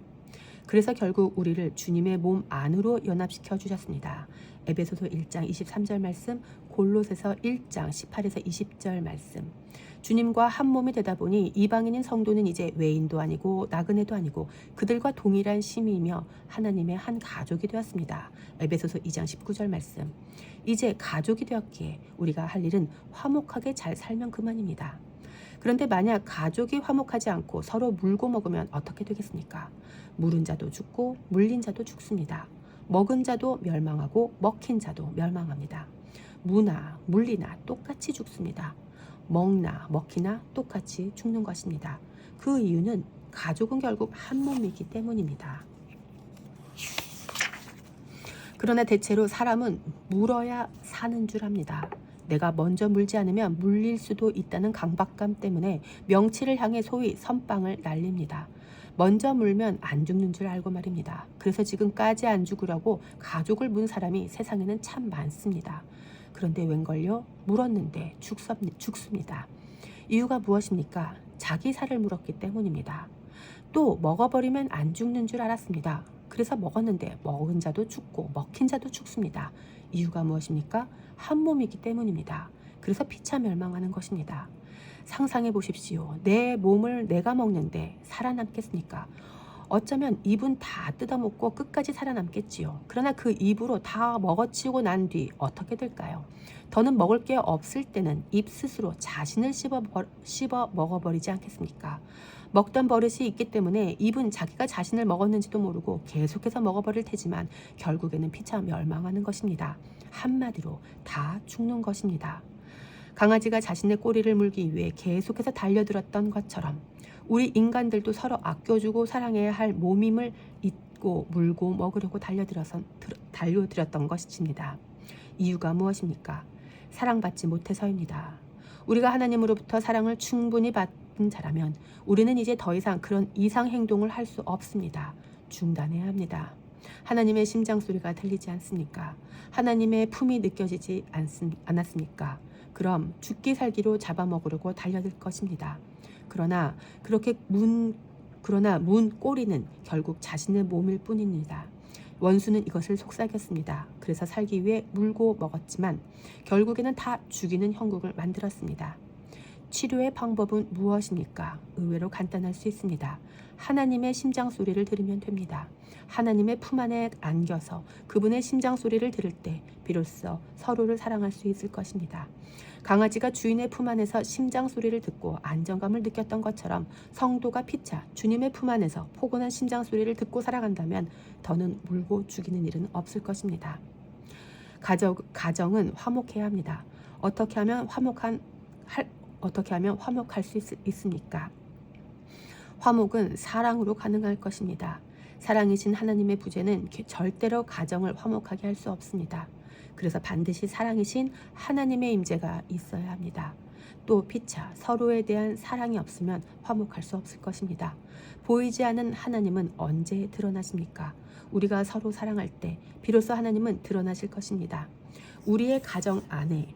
그래서 결국 우리를 주님의 몸 안으로 연합시켜 주셨습니다. 에베소서 1장 23절 말씀, 골로새서 1장 18에서 20절 말씀. 주님과 한 몸이 되다 보니 이방인인 성도는 이제 외인도 아니고 나그네도 아니고 그들과 동일한 심이며 하나님의 한 가족이 되었습니다. 에베소서 2장 19절 말씀. 이제 가족이 되었기에 우리가 할 일은 화목하게 잘 살면 그만입니다. 그런데 만약 가족이 화목하지 않고 서로 물고 먹으면 어떻게 되겠습니까? 물은 자도 죽고 물린 자도 죽습니다. 먹은 자도 멸망하고 먹힌 자도 멸망합니다. 무나 물리나 똑같이 죽습니다. 먹나 먹히나 똑같이 죽는 것입니다. 그 이유는 가족은 결국 한 몸이기 때문입니다. 그러나 대체로 사람은 물어야 사는 줄 압니다. 내가 먼저 물지 않으면 물릴 수도 있다는 강박감 때문에 명치를 향해 소위 선빵을 날립니다. 먼저 물면 안 죽는 줄 알고 말입니다. 그래서 지금까지 안 죽으려고 가족을 문 사람이 세상에는 참 많습니다. 그런데 웬걸요? 물었는데 죽습니다. 이유가 무엇입니까? 자기 살을 물었기 때문입니다. 또 먹어버리면 안 죽는 줄 알았습니다. 그래서 먹었는데 먹은 자도 죽고 먹힌 자도 죽습니다. 이유가 무엇입니까? 한 몸이기 때문입니다. 그래서 피차 멸망하는 것입니다. 상상해 보십시오. 내 몸을 내가 먹는데 살아남겠습니까? 어쩌면 입은 다 뜯어먹고 끝까지 살아남겠지요. 그러나 그 입으로 다 먹어치우고 난 뒤 어떻게 될까요? 더는 먹을 게 없을 때는 입 스스로 자신을 씹어 먹어버리지 않겠습니까? 먹던 버릇이 있기 때문에 입은 자기가 자신을 먹었는지도 모르고 계속해서 먹어버릴 테지만 결국에는 피차 멸망하는 것입니다. 한마디로 다 죽는 것입니다. 강아지가 자신의 꼬리를 물기 위해 계속해서 달려들었던 것처럼 우리 인간들도 서로 아껴주고 사랑해야 할 몸임을 잊고 물고 먹으려고 달려들었던 것입니다. 이유가 무엇입니까? 사랑받지 못해서입니다. 우리가 하나님으로부터 사랑을 충분히 받은 자라면 우리는 이제 더 이상 그런 이상 행동을 할 수 없습니다. 중단해야 합니다. 하나님의 심장 소리가 들리지 않습니까? 하나님의 품이 느껴지지 않았습니까? 그럼 죽기 살기로 잡아먹으려고 달려들 것입니다. 그러나 문 꼬리는 결국 자신의 몸일 뿐입니다. 원수는 이것을 속삭였습니다. 그래서 살기 위해 물고 먹었지만 결국에는 다 죽이는 형국을 만들었습니다. 치료의 방법은 무엇입니까? 의외로 간단할 수 있습니다. 하나님의 심장 소리를 들으면 됩니다. 하나님의 품 안에 안겨서 그분의 심장 소리를 들을 때 비로소 서로를 사랑할 수 있을 것입니다. 강아지가 주인의 품 안에서 심장 소리를 듣고 안정감을 느꼈던 것처럼 성도가 피차 주님의 품 안에서 포근한 심장 소리를 듣고 살아간다면 더는 물고 죽이는 일은 없을 것입니다. 가정은 화목해야 합니다. 어떻게 하면 화목할 수 있습니까? 화목은 사랑으로 가능할 것입니다. 사랑이신 하나님의 부재는 절대로 가정을 화목하게 할 수 없습니다. 그래서 반드시 사랑이신 하나님의 임재가 있어야 합니다. 또 피차 서로에 대한 사랑이 없으면 화목할 수 없을 것입니다. 보이지 않는 하나님은 언제 드러나십니까? 우리가 서로 사랑할 때 비로소 하나님은 드러나실 것입니다. 우리의 가정 안에,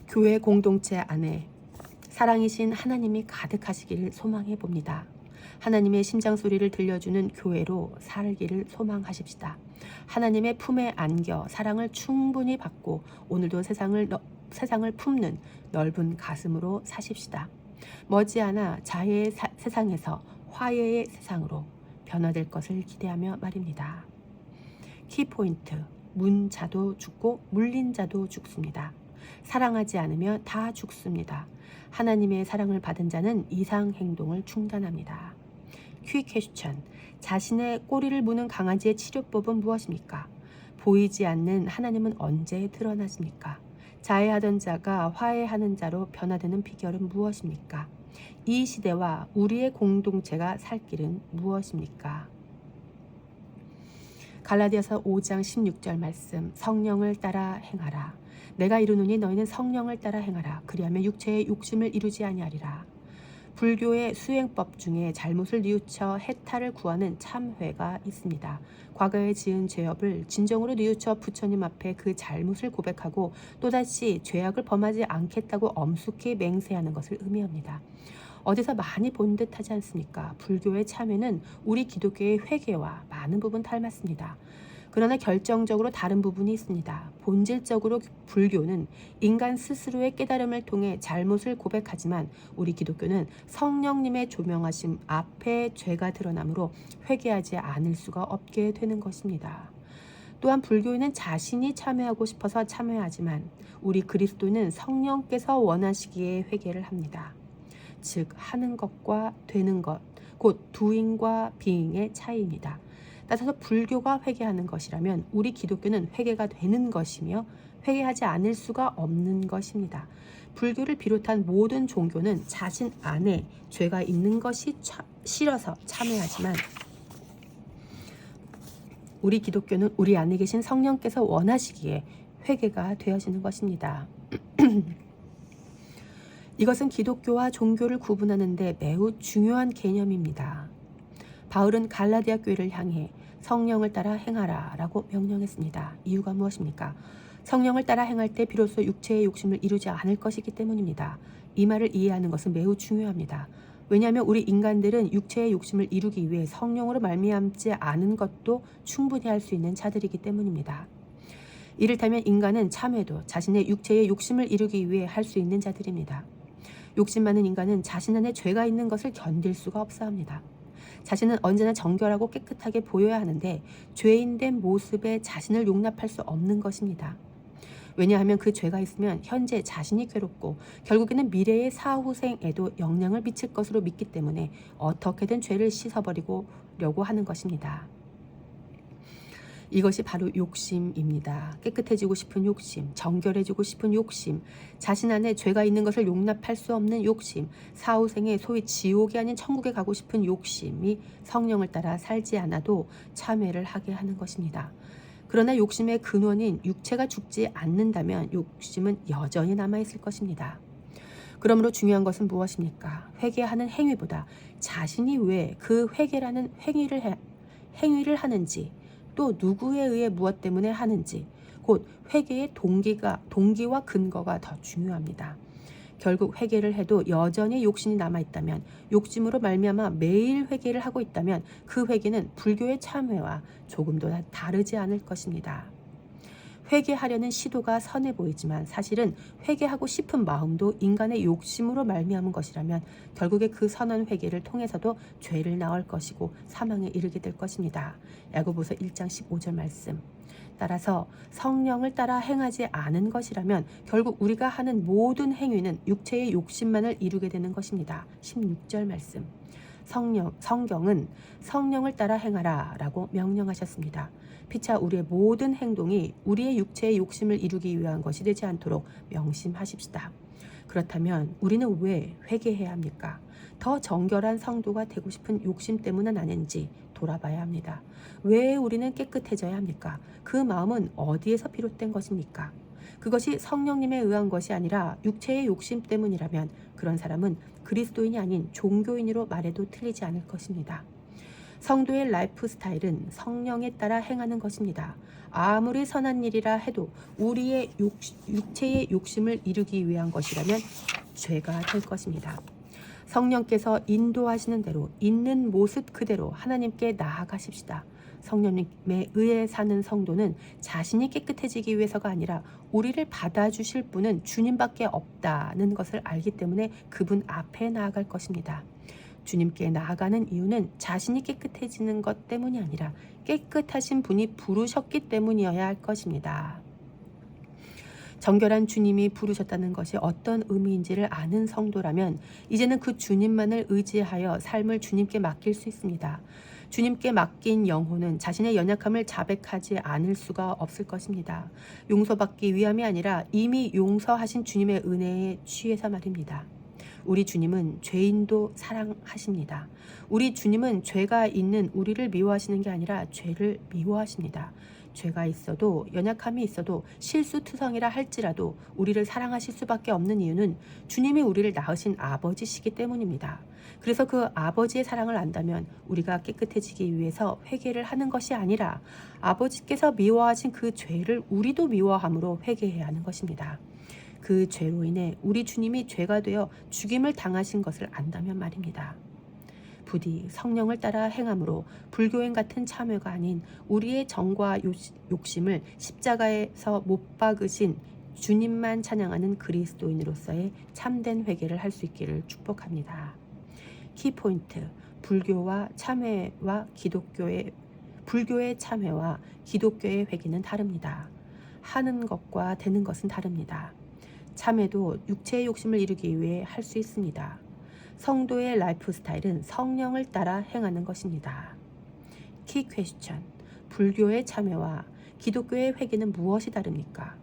교회 공동체 안에 사랑이신 하나님이 가득하시기를 소망해 봅니다. 하나님의 심장 소리를 들려주는 교회로 살기를 소망하십시다. 하나님의 품에 안겨 사랑을 충분히 받고 오늘도 세상을 품는 넓은 가슴으로 사십시다. 머지않아 자해의 세상에서 화해의 세상으로 변화될 것을 기대하며 말입니다. 키포인트, 문 자도 죽고 물린 자도 죽습니다. 사랑하지 않으면 다 죽습니다. 하나님의 사랑을 받은 자는 이상 행동을 중단합니다. 퀴 퀘스천. 자신의 꼬리를 무는 강아지의 치료법은 무엇입니까? 보이지 않는 하나님은 언제 드러나십니까? 자해하던 자가 화해하는 자로 변화되는 비결은 무엇입니까? 이 시대와 우리의 공동체가 살 길은 무엇입니까? 갈라디아서 5장 16절 말씀. 성령을 따라 행하라. 내가 이르노니 너희는 성령을 따라 행하라. 그리하면 육체의 욕심을 이루지 아니하리라. 불교의 수행법 중에 잘못을 뉘우쳐 해탈을 구하는 참회가 있습니다. 과거에 지은 죄업을 진정으로 뉘우쳐 부처님 앞에 그 잘못을 고백하고 또다시 죄악을 범하지 않겠다고 엄숙히 맹세하는 것을 의미합니다. 어디서 많이 본 듯 하지 않습니까? 불교의 참회는 우리 기독교의 회개와 많은 부분 닮았습니다. 그러나 결정적으로 다른 부분이 있습니다. 본질적으로 불교는 인간 스스로의 깨달음을 통해 잘못을 고백하지만 우리 기독교는 성령님의 조명하심 앞에 죄가 드러나므로 회개하지 않을 수가 없게 되는 것입니다. 또한 불교인은 자신이 참회하고 싶어서 참회하지만 우리 그리스도는 성령께서 원하시기에 회개를 합니다. 즉 하는 것과 되는 것, 곧 doing과 being의 차이입니다. 따라서 불교가 회개하는 것이라면 우리 기독교는 회개가 되는 것이며 회개하지 않을 수가 없는 것입니다. 불교를 비롯한 모든 종교는 자신 안에 죄가 있는 것이 싫어서 참회하지만 우리 기독교는 우리 안에 계신 성령께서 원하시기에 회개가 되어지는 것입니다. 이것은 기독교와 종교를 구분하는 데 매우 중요한 개념입니다. 바울은 갈라디아 교회를 향해 성령을 따라 행하라 라고 명령했습니다. 이유가 무엇입니까? 성령을 따라 행할 때 비로소 육체의 욕심을 이루지 않을 것이기 때문입니다. 이 말을 이해하는 것은 매우 중요합니다. 왜냐하면 우리 인간들은 육체의 욕심을 이루기 위해 성령으로 말미암지 않은 것도 충분히 할 수 있는 자들이기 때문입니다. 이를테면 인간은 참회도 자신의 육체의 욕심을 이루기 위해 할 수 있는 자들입니다. 욕심 많은 인간은 자신 안에 죄가 있는 것을 견딜 수가 없사옵니다. 자신은 언제나 정결하고 깨끗하게 보여야 하는데 죄인된 모습에 자신을 용납할 수 없는 것입니다. 왜냐하면 그 죄가 있으면 현재 자신이 괴롭고 결국에는 미래의 사후생에도 영향을 미칠 것으로 믿기 때문에 어떻게든 죄를 씻어버리려고 하는 것입니다. 이것이 바로 욕심입니다. 깨끗해지고 싶은 욕심, 정결해지고 싶은 욕심, 자신 안에 죄가 있는 것을 용납할 수 없는 욕심, 사후생에 소위 지옥이 아닌 천국에 가고 싶은 욕심이 성령을 따라 살지 않아도 참회를 하게 하는 것입니다. 그러나 욕심의 근원인 육체가 죽지 않는다면 욕심은 여전히 남아있을 것입니다. 그러므로 중요한 것은 무엇입니까? 회개하는 행위보다 자신이 왜 그 회개라는 행위를 하는지, 또 누구에 의해 무엇 때문에 하는지, 곧 회개의 동기와 근거가 더 중요합니다. 결국 회개를 해도 여전히 욕심이 남아있다면, 욕심으로 말미암아 매일 회개를 하고 있다면 그 회개는 불교의 참회와 조금도 다르지 않을 것입니다. 회개하려는 시도가 선해 보이지만 사실은 회개하고 싶은 마음도 인간의 욕심으로 말미암은 것이라면 결국에 그 선한 회개를 통해서도 죄를 낳을 것이고 사망에 이르게 될 것입니다. 야고보서 1장 15절 말씀. 따라서 성령을 따라 행하지 않은 것이라면 결국 우리가 하는 모든 행위는 육체의 욕심만을 이루게 되는 것입니다. 16절 말씀. 성경은 성령을 따라 행하라 라고 명령하셨습니다. 피차 우리의 모든 행동이 우리의 육체의 욕심을 이루기 위한 것이 되지 않도록 명심하십시다. 그렇다면 우리는 왜 회개해야 합니까? 더 정결한 성도가 되고 싶은 욕심 때문은 아닌지 돌아봐야 합니다. 왜 우리는 깨끗해져야 합니까? 그 마음은 어디에서 비롯된 것입니까? 그것이 성령님에 의한 것이 아니라 육체의 욕심 때문이라면 그런 사람은 그리스도인이 아닌 종교인으로 말해도 틀리지 않을 것입니다. 성도의 라이프 스타일은 성령에 따라 행하는 것입니다. 아무리 선한 일이라 해도 우리의 육체의 욕심을 이루기 위한 것이라면 죄가 될 것입니다. 성령께서 인도하시는 대로 있는 모습 그대로 하나님께 나아가십시다. 성령님에 의해 사는 성도는 자신이 깨끗해지기 위해서가 아니라 우리를 받아주실 분은 주님밖에 없다는 것을 알기 때문에 그분 앞에 나아갈 것입니다. 주님께 나아가는 이유는 자신이 깨끗해지는 것 때문이 아니라 깨끗하신 분이 부르셨기 때문이어야 할 것입니다. 정결한 주님이 부르셨다는 것이 어떤 의미인지를 아는 성도라면 이제는 그 주님만을 의지하여 삶을 주님께 맡길 수 있습니다. 주님께 맡긴 영혼은 자신의 연약함을 자백하지 않을 수가 없을 것입니다. 용서받기 위함이 아니라 이미 용서하신 주님의 은혜에 취해서 말입니다. 우리 주님은 죄인도 사랑하십니다. 우리 주님은 죄가 있는 우리를 미워하시는 게 아니라 죄를 미워하십니다. 죄가 있어도 연약함이 있어도 실수투성이라 할지라도 우리를 사랑하실 수밖에 없는 이유는 주님이 우리를 낳으신 아버지시기 때문입니다. 그래서 그 아버지의 사랑을 안다면 우리가 깨끗해지기 위해서 회개를 하는 것이 아니라 아버지께서 미워하신 그 죄를 우리도 미워함으로 회개해야 하는 것입니다. 그 죄로 인해 우리 주님이 죄가 되어 죽임을 당하신 것을 안다면 말입니다. 부디 성령을 따라 행함으로 불교인 같은 참회가 아닌 우리의 정과 욕심을 십자가에서 못 박으신 주님만 찬양하는 그리스도인으로서의 참된 회개를 할 수 있기를 축복합니다. 키포인트: 불교의 참회와 기독교의 회개는 다릅니다. 하는 것과 되는 것은 다릅니다. 참회도 육체의 욕심을 이루기 위해 할 수 있습니다. 성도의 라이프 스타일은 성령을 따라 행하는 것입니다. 키 퀘스천: 불교의 참회와 기독교의 회개는 무엇이 다릅니까?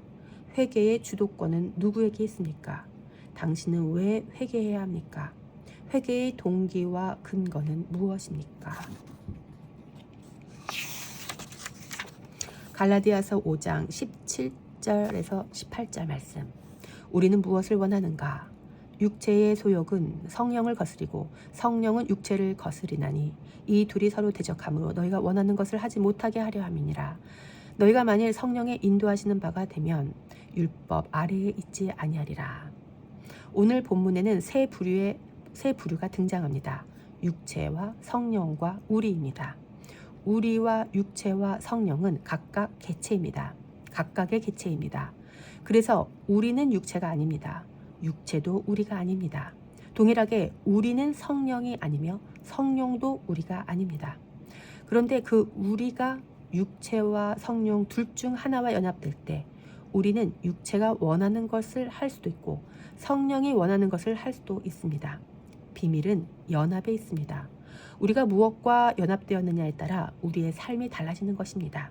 회개의 주도권은 누구에게 있습니까? 당신은 왜 회개해야 합니까? 회개의 동기와 근거는 무엇입니까? 갈라디아서 5장 17절에서 18절 말씀. 우리는 무엇을 원하는가? 육체의 소욕은 성령을 거스리고 성령은 육체를 거스리나니 이 둘이 서로 대적함으로 너희가 원하는 것을 하지 못하게 하려 함이니라. 너희가 만일 성령의 인도하시는 바가 되면 율법 아래에 있지 아니하리라. 오늘 본문에는 세 부류가 등장합니다. 육체와 성령과 우리입니다. 우리와 육체와 성령은 각각 개체입니다. 각각의 개체입니다. 그래서 우리는 육체가 아닙니다. 육체도 우리가 아닙니다. 동일하게 우리는 성령이 아니며 성령도 우리가 아닙니다. 그런데 그 우리가 육체와 성령 둘 중 하나와 연합될 때 우리는 육체가 원하는 것을 할 수도 있고 성령이 원하는 것을 할 수도 있습니다. 비밀은 연합에 있습니다. 우리가 무엇과 연합되었느냐에 따라 우리의 삶이 달라지는 것입니다.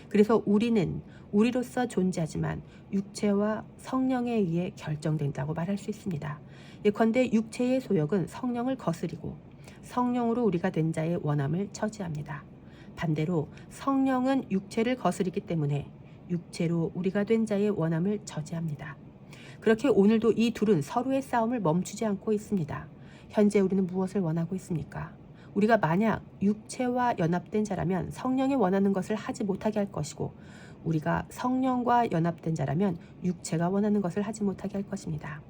그래서 우리는 우리로서 존재하지만 육체와 성령에 의해 결정된다고 말할 수 있습니다. 예컨대 육체의 소욕은 성령을 거스리고 성령으로 우리가 된 자의 원함을 저지합니다. 반대로 성령은 육체를 거스리기 때문에 육체로 우리가 된 자의 원함을 저지합니다. 그렇게 오늘도 이 둘은 서로의 싸움을 멈추지 않고 있습니다. 현재 우리는 무엇을 원하고 있습니까? 우리가 만약 육체와 연합된 자라면 성령이 원하는 것을 하지 못하게 할 것이고 우리가 성령과 연합된 자라면 육체가 원하는 것을 하지 못하게 할 것입니다.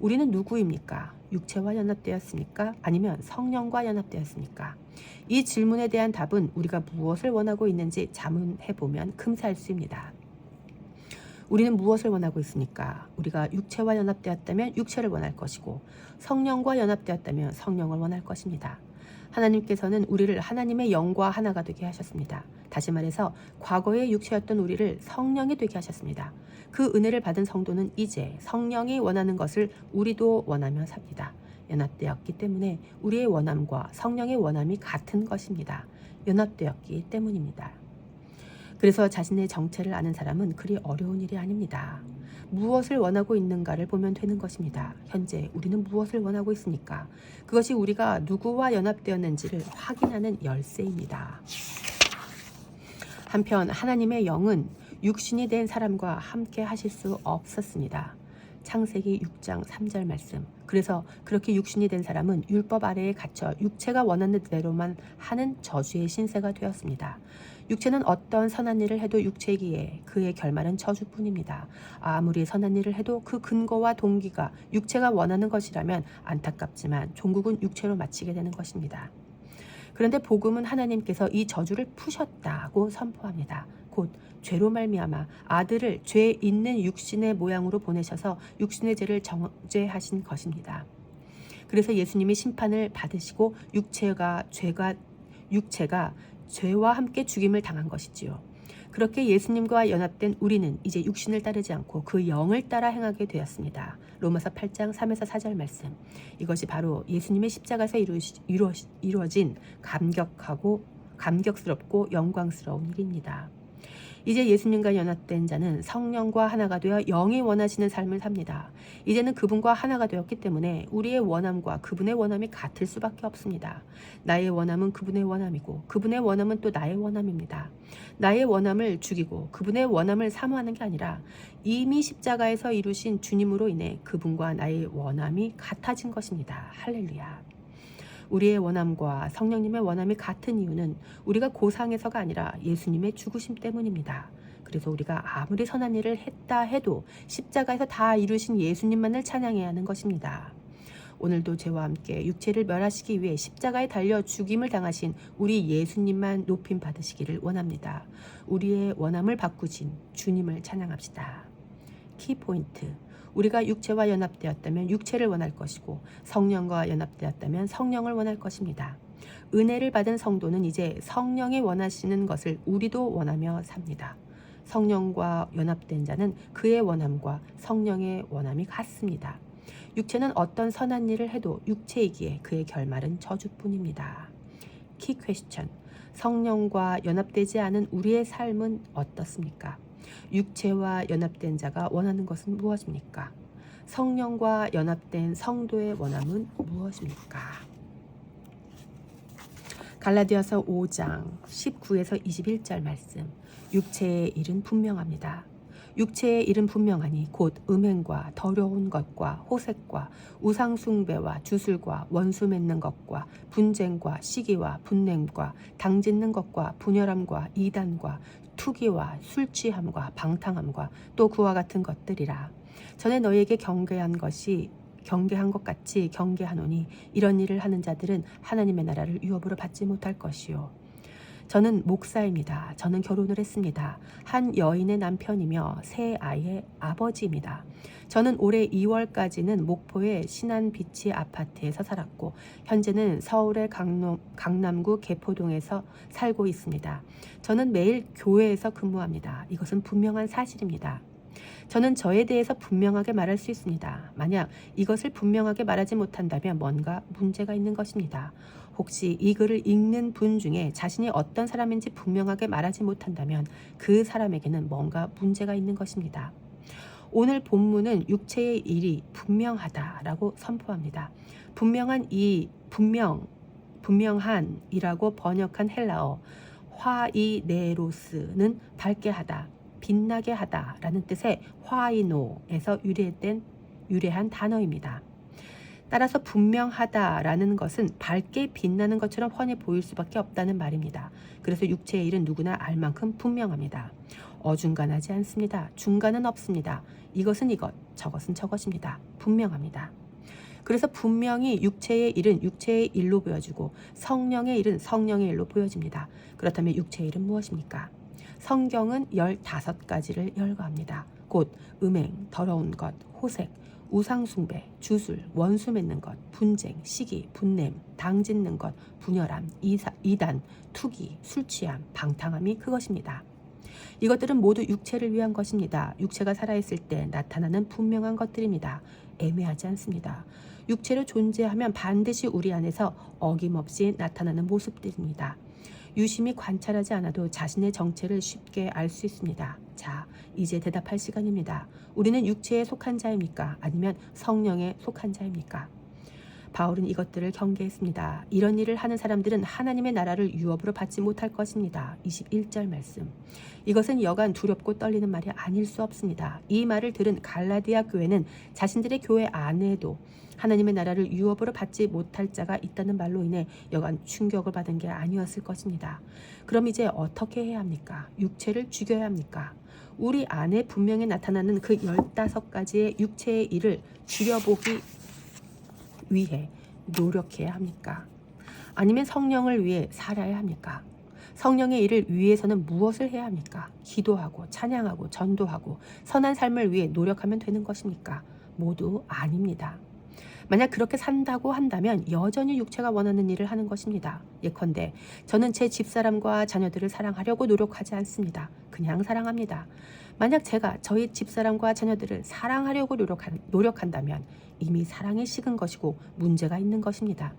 우리는 누구입니까? 육체와 연합되었습니까? 아니면 성령과 연합되었습니까? 이 질문에 대한 답은 우리가 무엇을 원하고 있는지 자문해보면 금세 알 수 있습니다. 우리는 무엇을 원하고 있습니까? 우리가 육체와 연합되었다면 육체를 원할 것이고 성령과 연합되었다면 성령을 원할 것입니다. 하나님께서는 우리를 하나님의 영과 하나가 되게 하셨습니다. 다시 말해서 과거의 육체였던 우리를 성령이 되게 하셨습니다. 그 은혜를 받은 성도는 이제 성령이 원하는 것을 우리도 원하며 삽니다. 연합되었기 때문에 우리의 원함과 성령의 원함이 같은 것입니다. 연합되었기 때문입니다. 그래서 자신의 정체를 아는 사람은 그리 어려운 일이 아닙니다. 무엇을 원하고 있는가를 보면 되는 것입니다. 현재 우리는 무엇을 원하고 있습니까? 그것이 우리가 누구와 연합되었는지를 확인하는 열쇠입니다. 한편 하나님의 영은 육신이 된 사람과 함께 하실 수 없었습니다. 창세기 6장 3절 말씀. 그래서 그렇게 육신이 된 사람은 율법 아래에 갇혀 육체가 원하는 대로만 하는 저주의 신세가 되었습니다. 육체는 어떤 선한 일을 해도 육체이기에 그의 결말은 저주뿐입니다. 아무리 선한 일을 해도 그 근거와 동기가 육체가 원하는 것이라면 안타깝지만 종국은 육체로 마치게 되는 것입니다. 그런데 복음은 하나님께서 이 저주를 푸셨다고 선포합니다. 곧 죄로 말미암아 아들을 죄 있는 육신의 모양으로 보내셔서 육신의 죄를 정죄하신 것입니다. 그래서 예수님이 심판을 받으시고 육체가 죄와 함께 죽임을 당한 것이지요. 그렇게 예수님과 연합된 우리는 이제 육신을 따르지 않고 그 영을 따라 행하게 되었습니다. 로마서 8장 3에서 4절 말씀. 이것이 바로 예수님의 십자가에서 이루어진 감격스럽고 영광스러운 일입니다. 이제 예수님과 연합된 자는 성령과 하나가 되어 영이 원하시는 삶을 삽니다. 이제는 그분과 하나가 되었기 때문에 우리의 원함과 그분의 원함이 같을 수밖에 없습니다. 나의 원함은 그분의 원함이고 그분의 원함은 또 나의 원함입니다. 나의 원함을 죽이고 그분의 원함을 사모하는 게 아니라 이미 십자가에서 이루신 주님으로 인해 그분과 나의 원함이 같아진 것입니다. 할렐루야. 우리의 원함과 성령님의 원함이 같은 이유는 우리가 고상해서가 아니라 예수님의 죽으심 때문입니다. 그래서 우리가 아무리 선한 일을 했다 해도 십자가에서 다 이루신 예수님만을 찬양해야 하는 것입니다. 오늘도 저와 함께 육체를 멸하시기 위해 십자가에 달려 죽임을 당하신 우리 예수님만 높임 받으시기를 원합니다. 우리의 원함을 바꾸신 주님을 찬양합시다. 키포인트. 우리가 육체와 연합되었다면 육체를 원할 것이고 성령과 연합되었다면 성령을 원할 것입니다. 은혜를 받은 성도는 이제 성령이 원하시는 것을 우리도 원하며 삽니다. 성령과 연합된 자는 그의 원함과 성령의 원함이 같습니다. 육체는 어떤 선한 일을 해도 육체이기에 그의 결말은 저주뿐입니다. 키 퀘스천. 성령과 연합되지 않은 우리의 삶은 어떻습니까? 육체와 연합된 자가 원하는 것은 무엇입니까? 성령과 연합된 성도의 원함은 무엇입니까? 갈라디아서 5장 19에서 21절 말씀. 육체의 일은 분명합니다. 육체의 일은 분명하니 곧 음행과 더러운 것과 호색과 우상숭배와 주술과 원수 맺는 것과 분쟁과 시기와 분냄과 당짓는 것과 분열함과 이단과 투기와 술취함과 방탕함과 또 그와 같은 것들이라. 전에 너희에게 경계한 것 같이 경계하노니 이런 일을 하는 자들은 하나님의 나라를 유업으로 받지 못할 것이요. 저는 목사입니다. 저는 결혼을 했습니다. 한 여인의 남편이며 세 아이의 아버지입니다. 저는 올해 2월까지는 목포의 신안비치 아파트에서 살았고 현재는 서울의 강남구 개포동에서 살고 있습니다. 저는 매일 교회에서 근무합니다. 이것은 분명한 사실입니다. 저는 저에 대해서 분명하게 말할 수 있습니다. 만약 이것을 분명하게 말하지 못한다면 뭔가 문제가 있는 것입니다. 혹시 이 글을 읽는 분 중에 자신이 어떤 사람인지 분명하게 말하지 못한다면 그 사람에게는 뭔가 문제가 있는 것입니다. 오늘 본문은 육체의 일이 분명하다라고 선포합니다. 분명한이라고 번역한 헬라어 화이네로스는 밝게 하다, 빛나게 하다라는 뜻의 화이노에서 유래한 단어입니다. 따라서 분명하다라는 것은 밝게 빛나는 것처럼 훤히 보일 수밖에 없다는 말입니다. 그래서 육체의 일은 누구나 알 만큼 분명합니다. 어중간하지 않습니다. 중간은 없습니다. 이것은 이것, 저것은 저것입니다. 분명합니다. 그래서 분명히 육체의 일은 육체의 일로 보여지고 성령의 일은 성령의 일로 보여집니다. 그렇다면 육체의 일은 무엇입니까? 성경은 15가지를 열거합니다. 곧 음행, 더러운 것, 호색, 우상숭배, 주술, 원수 맺는 것, 분쟁, 시기, 분냄, 당짓는 것, 분열함, 이단, 투기, 술취함, 방탕함이 그것입니다. 이것들은 모두 육체를 위한 것입니다. 육체가 살아있을 때 나타나는 분명한 것들입니다. 애매하지 않습니다. 육체로 존재하면 반드시 우리 안에서 어김없이 나타나는 모습들입니다. 유심히 관찰하지 않아도 자신의 정체를 쉽게 알 수 있습니다. 자, 이제 대답할 시간입니다. 우리는 육체에 속한 자입니까? 아니면 성령에 속한 자입니까? 바울은 이것들을 경계했습니다. 이런 일을 하는 사람들은 하나님의 나라를 유업으로 받지 못할 것입니다. 21절 말씀. 이것은 여간 두렵고 떨리는 말이 아닐 수 없습니다. 이 말을 들은 갈라디아 교회는 자신들의 교회 안에도 하나님의 나라를 유업으로 받지 못할 자가 있다는 말로 인해 여간 충격을 받은 게 아니었을 것입니다. 그럼 이제 어떻게 해야 합니까? 육체를 죽여야 합니까? 우리 안에 분명히 나타나는 그 15가지의 육체의 일을 죽여보기 위해 노력해야 합니까? 아니면 성령을 위해 살아야 합니까? 성령의 일을 위해서는 무엇을 해야 합니까? 기도하고 찬양하고 전도하고 선한 삶을 위해 노력하면 되는 것입니까? 모두 아닙니다. 만약 그렇게 산다고 한다면 여전히 육체가 원하는 일을 하는 것입니다. 예컨대 저는 제 집사람과 자녀들을 사랑하려고 노력하지 않습니다. 그냥 사랑합니다. 만약 제가 저희 집사람과 자녀들을 사랑하려고 노력한다면 이미 사랑이 식은 것이고 문제가 있는 것입니다.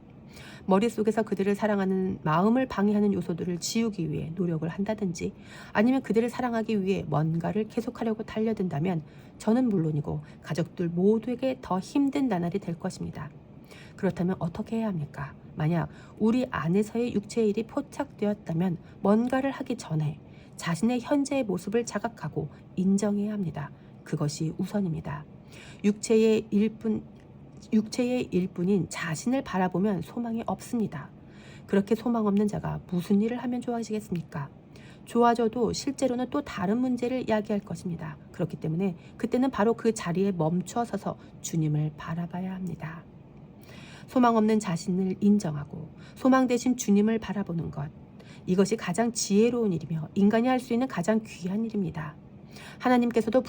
머릿속에서 그들을 사랑하는 마음을 방해하는 요소들을 지우기 위해 노력을 한다든지 아니면 그들을 사랑하기 위해 뭔가를 계속하려고 달려든다면 저는 물론이고 가족들 모두에게 더 힘든 나날이 될 것입니다. 그렇다면 어떻게 해야 합니까? 만약 우리 안에서의 육체의 일이 포착되었다면 뭔가를 하기 전에 자신의 현재의 모습을 자각하고 인정해야 합니다. 그것이 우선입니다. 육체의 일뿐인 자신을 바라보면 소망이 없습니다. 그렇게 소망 없는 자가 무슨 일을 하면 좋아지겠습니까? 좋아져도 실제로는 또 다른 문제를 야기할 것입니다. 그렇기 때문에 그때는 바로 그 자리에 멈춰 서서 주님을 바라봐야 합니다. 소망 없는 자신을 인정하고 소망 대신 주님을 바라보는 것, 이것이 가장 지혜로운 일이며 인간이 할 수 있는 가장 귀한 일입니다. 하나님께서도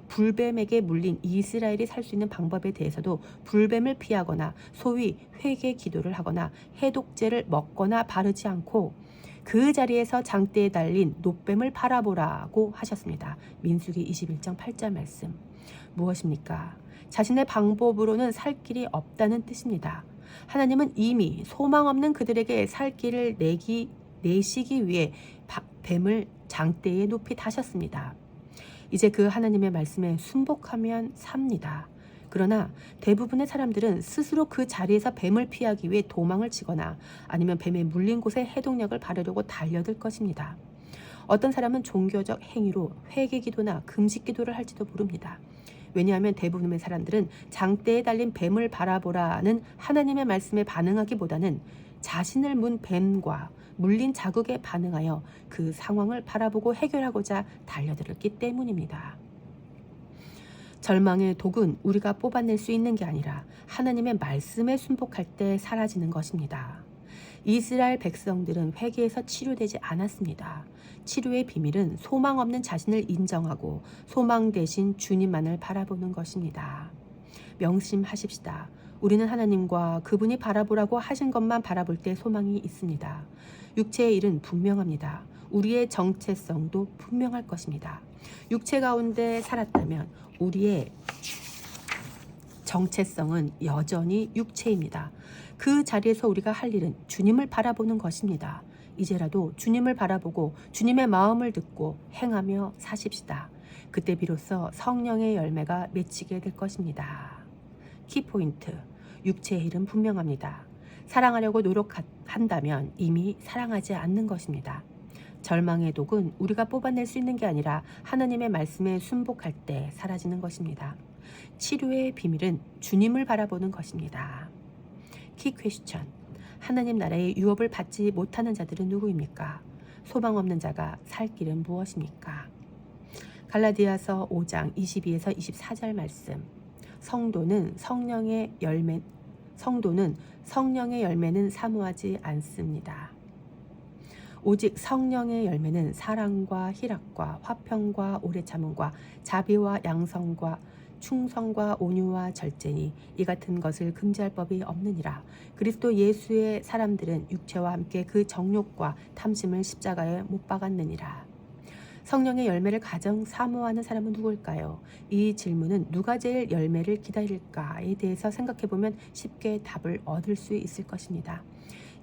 불뱀에게 물린 이스라엘이 살 수 있는 방법에 대해서도 불뱀을 피하거나 소위 회개 기도를 하거나 해독제를 먹거나 바르지 않고 그 자리에서 장대에 달린 놋뱀을 바라보라고 하셨습니다. 민수기 21장 8절 말씀. 무엇입니까? 자신의 방법으로는 살 길이 없다는 뜻입니다. 하나님은 이미 소망 없는 그들에게 살 길을 내시기 위해 뱀을 장대에 높이 다셨습니다. 이제 그 하나님의 말씀에 순복하면 삽니다. 그러나 대부분의 사람들은 스스로 그 자리에서 뱀을 피하기 위해 도망을 치거나 아니면 뱀에 물린 곳에 해독약을 바르려고 달려들 것입니다. 어떤 사람은 종교적 행위로 회개기도나 금식기도를 할지도 모릅니다. 왜냐하면 대부분의 사람들은 장대에 달린 뱀을 바라보라는 하나님의 말씀에 반응하기보다는 자신을 문 뱀과 물린 자국에 반응하여 그 상황을 바라보고 해결하고자 달려들었기 때문입니다. 절망의 독은 우리가 뽑아낼 수 있는 게 아니라 하나님의 말씀에 순복할 때 사라지는 것입니다. 이스라엘 백성들은 회개에서 치료되지 않았습니다. 치료의 비밀은 소망 없는 자신을 인정하고 소망 대신 주님만을 바라보는 것입니다. 명심하십시다. 우리는 하나님과 그분이 바라보라고 하신 것만 바라볼 때 소망이 있습니다. 육체의 일은 분명합니다. 우리의 정체성도 분명할 것입니다. 육체 가운데 살았다면 우리의 정체성은 여전히 육체입니다. 그 자리에서 우리가 할 일은 주님을 바라보는 것입니다. 이제라도 주님을 바라보고 주님의 마음을 듣고 행하며 사십시다. 그때 비로소 성령의 열매가 맺히게 될 것입니다. 키포인트. 육체의 일은 분명합니다. 사랑하려고 노력한다면 이미 사랑하지 않는 것입니다. 절망의 독은 우리가 뽑아낼 수 있는 게 아니라 하나님의 말씀에 순복할 때 사라지는 것입니다. 치료의 비밀은 주님을 바라보는 것입니다. 키 퀘스천. 하나님 나라의 유업을 받지 못하는 자들은 누구입니까? 소망 없는 자가 살 길은 무엇입니까? 갈라디아서 5장 22에서 24절 말씀. 성도는 성령의 열매는 사모하지 않습니다. 오직 성령의 열매는 사랑과 희락과 화평과 오래 참음과 자비와 양성과 충성과 온유와 절제니 이 같은 것을 금지할 법이 없느니라. 그리스도 예수의 사람들은 육체와 함께 그 정욕과 탐심을 십자가에 못 박았느니라. 성령의 열매를 가장 사모하는 사람은 누구일까요? 이 질문은 누가 제일 열매를 기다릴까에 대해서 생각해보면 쉽게 답을 얻을 수 있을 것입니다.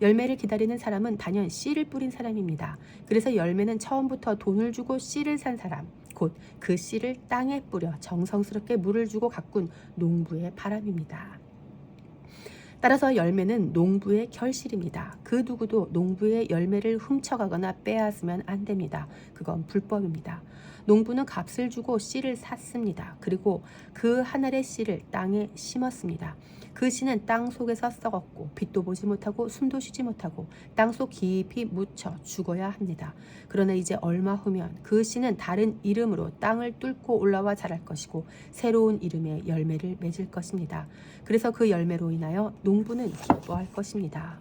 열매를 기다리는 사람은 단연 씨를 뿌린 사람입니다. 그래서 열매는 처음부터 돈을 주고 씨를 산 사람, 곧 그 씨를 땅에 뿌려 정성스럽게 물을 주고 가꾼 농부의 바람입니다. 따라서 열매는 농부의 결실입니다. 그 누구도 농부의 열매를 훔쳐가거나 빼앗으면 안 됩니다. 그건 불법입니다. 농부는 값을 주고 씨를 샀습니다. 그리고 그 한 알의 씨를 땅에 심었습니다. 그 씨는 땅 속에서 썩었고 빛도 보지 못하고 숨도 쉬지 못하고 땅속 깊이 묻혀 죽어야 합니다. 그러나 이제 얼마 후면 그 씨는 다른 이름으로 땅을 뚫고 올라와 자랄 것이고 새로운 이름의 열매를 맺을 것입니다. 그래서 그 열매로 인하여 농부는 기뻐할 것입니다.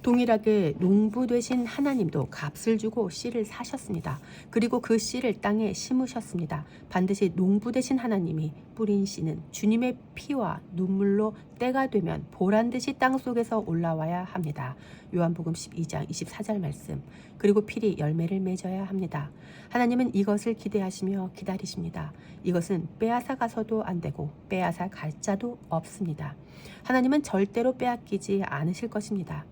동일하게 농부 되신 하나님도 값을 주고 씨를 사셨습니다. 그리고 그 씨를 땅에 심으셨습니다. 반드시 농부 되신 하나님이 뿌린 씨는 주님의 피와 눈물로 때가 되면 보란듯이 땅속에서 올라와야 합니다. 요한복음 12장 24절 말씀. 그리고 필히 열매를 맺어야 합니다. 하나님은 이것을 기대하시며 기다리십니다. 이것은 빼앗아 가서도 안 되고 빼앗아 갈 자도 없습니다. 하나님은 절대로 빼앗기지 않으실 것입니다.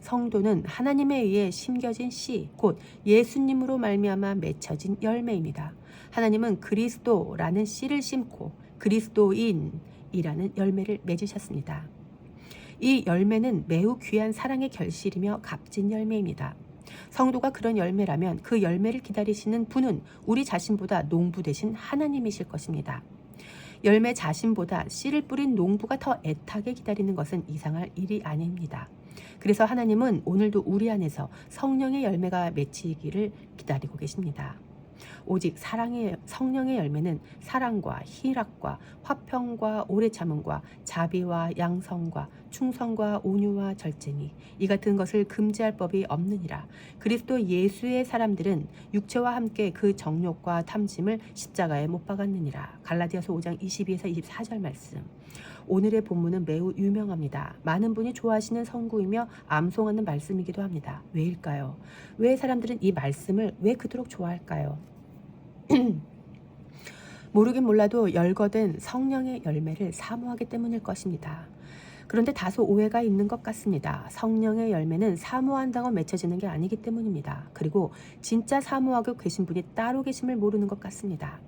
성도는 하나님에 의해 심겨진 씨, 곧 예수님으로 말미암아 맺혀진 열매입니다. 하나님은 그리스도라는 씨를 심고 그리스도인이라는 열매를 맺으셨습니다. 이 열매는 매우 귀한 사랑의 결실이며 값진 열매입니다. 성도가 그런 열매라면 그 열매를 기다리시는 분은 우리 자신보다 농부 되신 하나님이실 것입니다. 열매 자신보다 씨를 뿌린 농부가 더 애타게 기다리는 것은 이상할 일이 아닙니다. 그래서 하나님은 오늘도 우리 안에서 성령의 열매가 맺히기를 기다리고 계십니다. 오직 성령의 열매는 사랑과 희락과 화평과 오래 참음과 자비와 양성과 충성과 온유와 절제니 이 같은 것을 금지할 법이 없느니라. 그리스도 예수의 사람들은 육체와 함께 그 정욕과 탐심을 십자가에 못 박았느니라. 갈라디아서 5장 22에서 24절 말씀. 오늘의 본문은 매우 유명합니다. 많은 분이 좋아하시는 성구이며 암송하는 말씀이기도 합니다. 왜일까요? 왜 사람들은 이 말씀을 왜 그토록 좋아할까요? 모르긴 몰라도 열거된 성령의 열매를 사모하기 때문일 것입니다. 그런데 다소 오해가 있는 것 같습니다. 성령의 열매는 사모한다고 맺혀지는 게 아니기 때문입니다. 그리고 진짜 사모하고 계신 분이 따로 계심을 모르는 것 같습니다.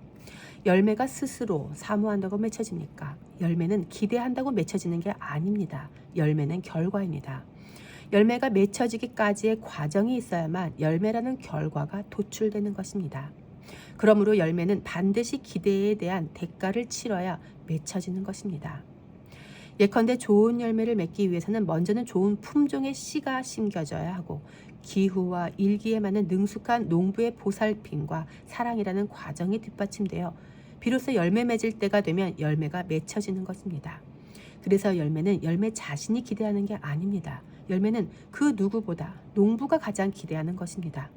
열매가 스스로 사모한다고 맺혀집니까? 열매는 기대한다고 맺혀지는 게 아닙니다. 열매는 결과입니다. 열매가 맺혀지기까지의 과정이 있어야만 열매라는 결과가 도출되는 것입니다. 그러므로 열매는 반드시 기대에 대한 대가를 치러야 맺혀지는 것입니다. 예컨대 좋은 열매를 맺기 위해서는 먼저는 좋은 품종의 씨가 심겨져야 하고 기후와 일기에 맞는 능숙한 농부의 보살핌과 사랑이라는 과정이 뒷받침되어 비로소 열매 맺을 때가 되면 열매가 맺혀지는 것입니다. 그래서 열매는 열매 자신이 기대하는 게 아닙니다. 열매는 그 누구보다 농부가 가장 기대하는 것입니다.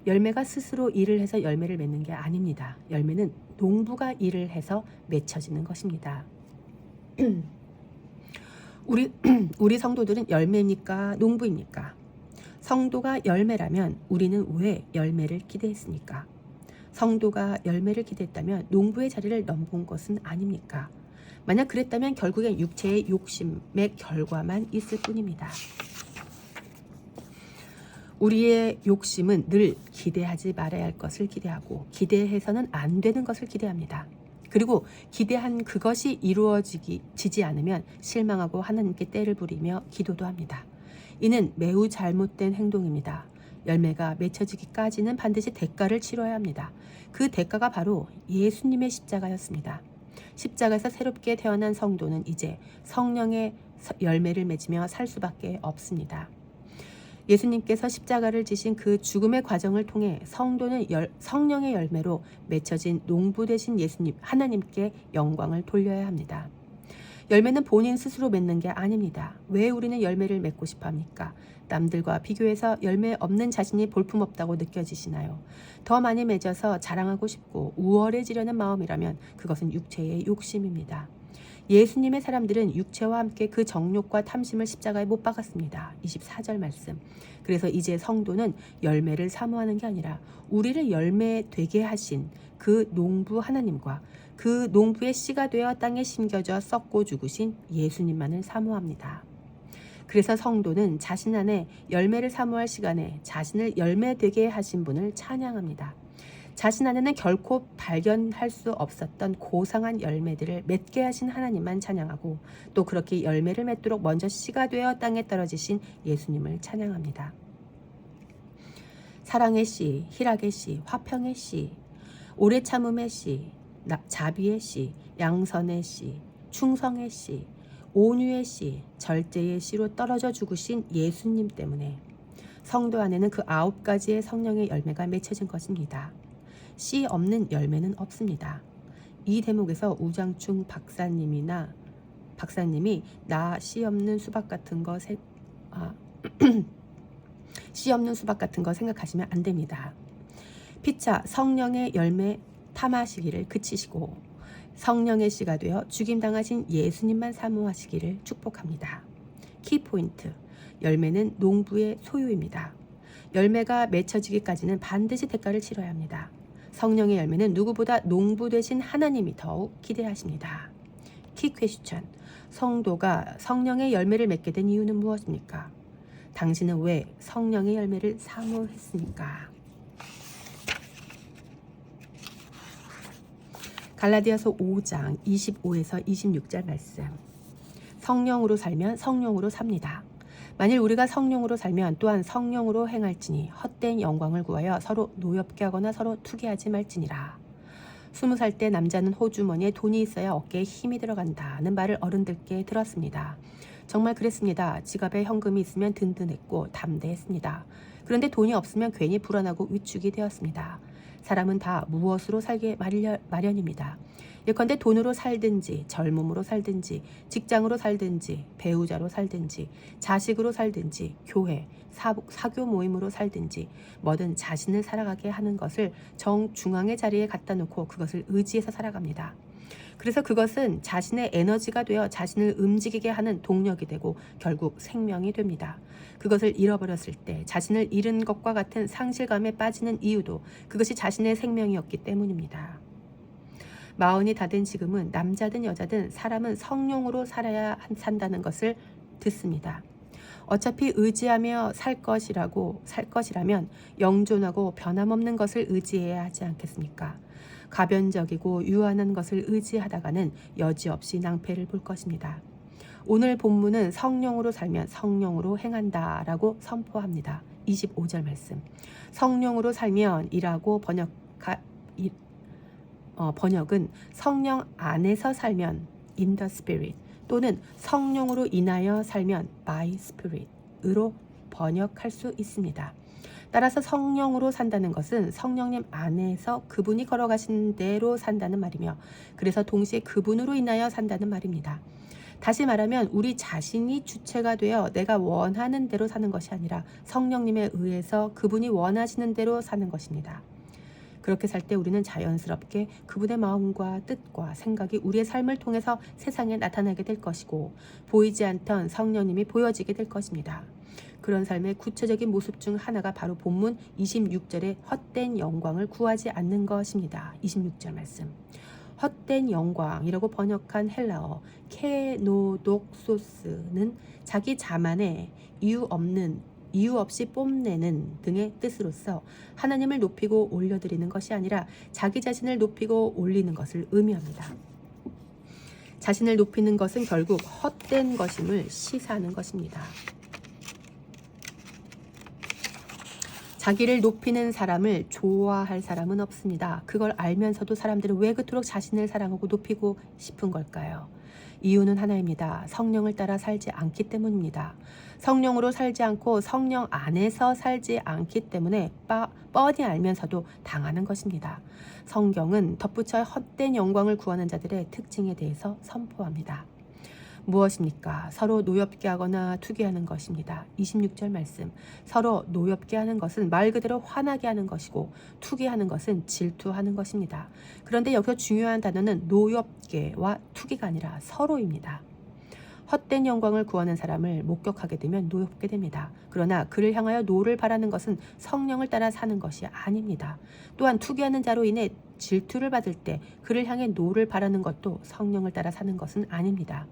열매가 스스로 일을 해서 열매를 맺는 게 아닙니다. 열매는 농부가 일을 해서 맺혀지는 것입니다. 우리 성도들은 열매입니까? 농부입니까? 성도가 열매라면 우리는 왜 열매를 기대했습니까? 성도가 열매를 기대했다면 농부의 자리를 넘본 것은 아닙니까? 만약 그랬다면 결국엔 육체의 욕심의 결과만 있을 뿐입니다. 우리의 욕심은 늘 기대하지 말아야 할 것을 기대하고 기대해서는 안 되는 것을 기대합니다. 그리고 기대한 그것이 이루어지지 않으면 실망하고 하나님께 떼를 부리며 기도도 합니다. 이는 매우 잘못된 행동입니다. 열매가 맺혀지기까지는 반드시 대가를 치러야 합니다. 그 대가가 바로 예수님의 십자가였습니다. 십자가에서 새롭게 태어난 성도는 이제 성령의 열매를 맺으며 살 수밖에 없습니다. 예수님께서 십자가를 지신 그 죽음의 과정을 통해 성도는 성령의 열매로 맺혀진 농부 되신 예수님 하나님께 영광을 돌려야 합니다. 열매는 본인 스스로 맺는 게 아닙니다. 왜 우리는 열매를 맺고 싶어 합니까? 남들과 비교해서 열매 없는 자신이 볼품없다고 느껴지시나요? 더 많이 맺어서 자랑하고 싶고 우월해지려는 마음이라면 그것은 육체의 욕심입니다. 예수님의 사람들은 육체와 함께 그 정욕과 탐심을 십자가에 못 박았습니다. 24절 말씀. 그래서 이제 성도는 열매를 사모하는 게 아니라 우리를 열매 되게 하신 그 농부 하나님과 그 농부의 씨가 되어 땅에 심겨져 썩고 죽으신 예수님만을 사모합니다. 그래서 성도는 자신 안에 열매를 사모할 시간에 자신을 열매 되게 하신 분을 찬양합니다. 자신 안에는 결코 발견할 수 없었던 고상한 열매들을 맺게 하신 하나님만 찬양하고 또 그렇게 열매를 맺도록 먼저 씨가 되어 땅에 떨어지신 예수님을 찬양합니다. 사랑의 씨, 희락의 씨, 화평의 씨, 오래 참음의 씨, 자비의 씨, 양선의 씨, 충성의 씨, 온유의 씨, 절제의 씨로 떨어져 죽으신 예수님 때문에 성도 안에는 그 9가지의 성령의 열매가 맺혀진 것입니다. 씨 없는 열매는 없습니다. 이 대목에서 우장충 박사님이 나 씨 없는 수박 같은 거 씨 없는 수박 같은 거 생각하시면 안 됩니다. 피차 성령의 열매 탐하시기를 그치시고 성령의 씨가 되어 죽임당하신 예수님만 사모하시기를 축복합니다. 키포인트, 열매는 농부의 소유입니다. 열매가 맺혀지기까지는 반드시 대가를 치러야 합니다. 성령의 열매는 누구보다 농부 되신 하나님이 더욱 기대하십니다. 키 퀘스천, 성도가 성령의 열매를 맺게 된 이유는 무엇입니까? 당신은 왜 성령의 열매를 사모했습니까? 갈라디아서 5장 25에서 26절 말씀. 성령으로 살면 성령으로 삽니다. 만일 우리가 성령으로 살면 또한 성령으로 행할지니 헛된 영광을 구하여 서로 노엽게 하거나 서로 투기하지 말지니라. 20살 때 남자는 호주머니에 돈이 있어야 어깨에 힘이 들어간다는 말을 어른들께 들었습니다. 정말 그랬습니다. 지갑에 현금이 있으면 든든했고 담대했습니다. 그런데 돈이 없으면 괜히 불안하고 위축이 되었습니다. 사람은 다 무엇으로 살게 마련입니다. 예컨대 돈으로 살든지 젊음으로 살든지 직장으로 살든지 배우자로 살든지 자식으로 살든지 교회, 사교 모임으로 살든지 뭐든 자신을 살아가게 하는 것을 정중앙의 자리에 갖다 놓고 그것을 의지해서 살아갑니다. 그래서 그것은 자신의 에너지가 되어 자신을 움직이게 하는 동력이 되고 결국 생명이 됩니다. 그것을 잃어버렸을 때 자신을 잃은 것과 같은 상실감에 빠지는 이유도 그것이 자신의 생명이었기 때문입니다. 40이 다 된 지금은 남자든 여자든 사람은 성령으로 살아야 산다는 것을 듣습니다. 어차피 의지하며 살 것이라면 영존하고 변함없는 것을 의지해야 하지 않겠습니까? 가변적이고 유한한 것을 의지하다가는 여지없이 낭패를 볼 것입니다. 오늘 본문은 성령으로 살면 성령으로 행한다라고 선포합니다. 25절 말씀. 성령으로 살면 이라고 번역은 성령 안에서 살면 in the spirit 또는 성령으로 인하여 살면 by spirit으로 번역할 수 있습니다. 따라서 성령으로 산다는 것은 성령님 안에서 그분이 걸어가신 대로 산다는 말이며 그래서 동시에 그분으로 인하여 산다는 말입니다. 다시 말하면 우리 자신이 주체가 되어 내가 원하는 대로 사는 것이 아니라 성령님에 의해서 그분이 원하시는 대로 사는 것입니다. 그렇게 살 때 우리는 자연스럽게 그분의 마음과 뜻과 생각이 우리의 삶을 통해서 세상에 나타나게 될 것이고 보이지 않던 성령님이 보여지게 될 것입니다. 그런 삶의 구체적인 모습 중 하나가 바로 본문 26절의 헛된 영광을 구하지 않는 것입니다. 26절 말씀. 헛된 영광이라고 번역한 헬라어 케노독소스는 자기 자만에 이유 없이 뽐내는 등의 뜻으로서 하나님을 높이고 올려드리는 것이 아니라 자기 자신을 높이고 올리는 것을 의미합니다. 자신을 높이는 것은 결국 헛된 것임을 시사하는 것입니다. 자기를 높이는 사람을 좋아할 사람은 없습니다. 그걸 알면서도 사람들은 왜 그토록 자신을 사랑하고 높이고 싶은 걸까요? 이유는 하나입니다. 성령을 따라 살지 않기 때문입니다. 성령으로 살지 않고 성령 안에서 살지 않기 때문에 뻔히 알면서도 당하는 것입니다. 성경은 덧붙여 헛된 영광을 구하는 자들의 특징에 대해서 선포합니다. 무엇입니까? 서로 노엽게 하거나 투기하는 것입니다. 26절 말씀. 서로 노엽게 하는 것은 말 그대로 화나게 하는 것이고 투기하는 것은 질투하는 것입니다. 그런데 여기서 중요한 단어는 노엽게와 투기가 아니라 서로입니다. 헛된 영광을 구하는 사람을 목격하게 되면 노엽게 됩니다. 그러나 그를 향하여 노를 바라는 것은 성령을 따라 사는 것이 아닙니다. 또한 투기하는 자로 인해 질투를 받을 때 그를 향해 노를 바라는 것도 성령을 따라 사는 것은 아닙니다.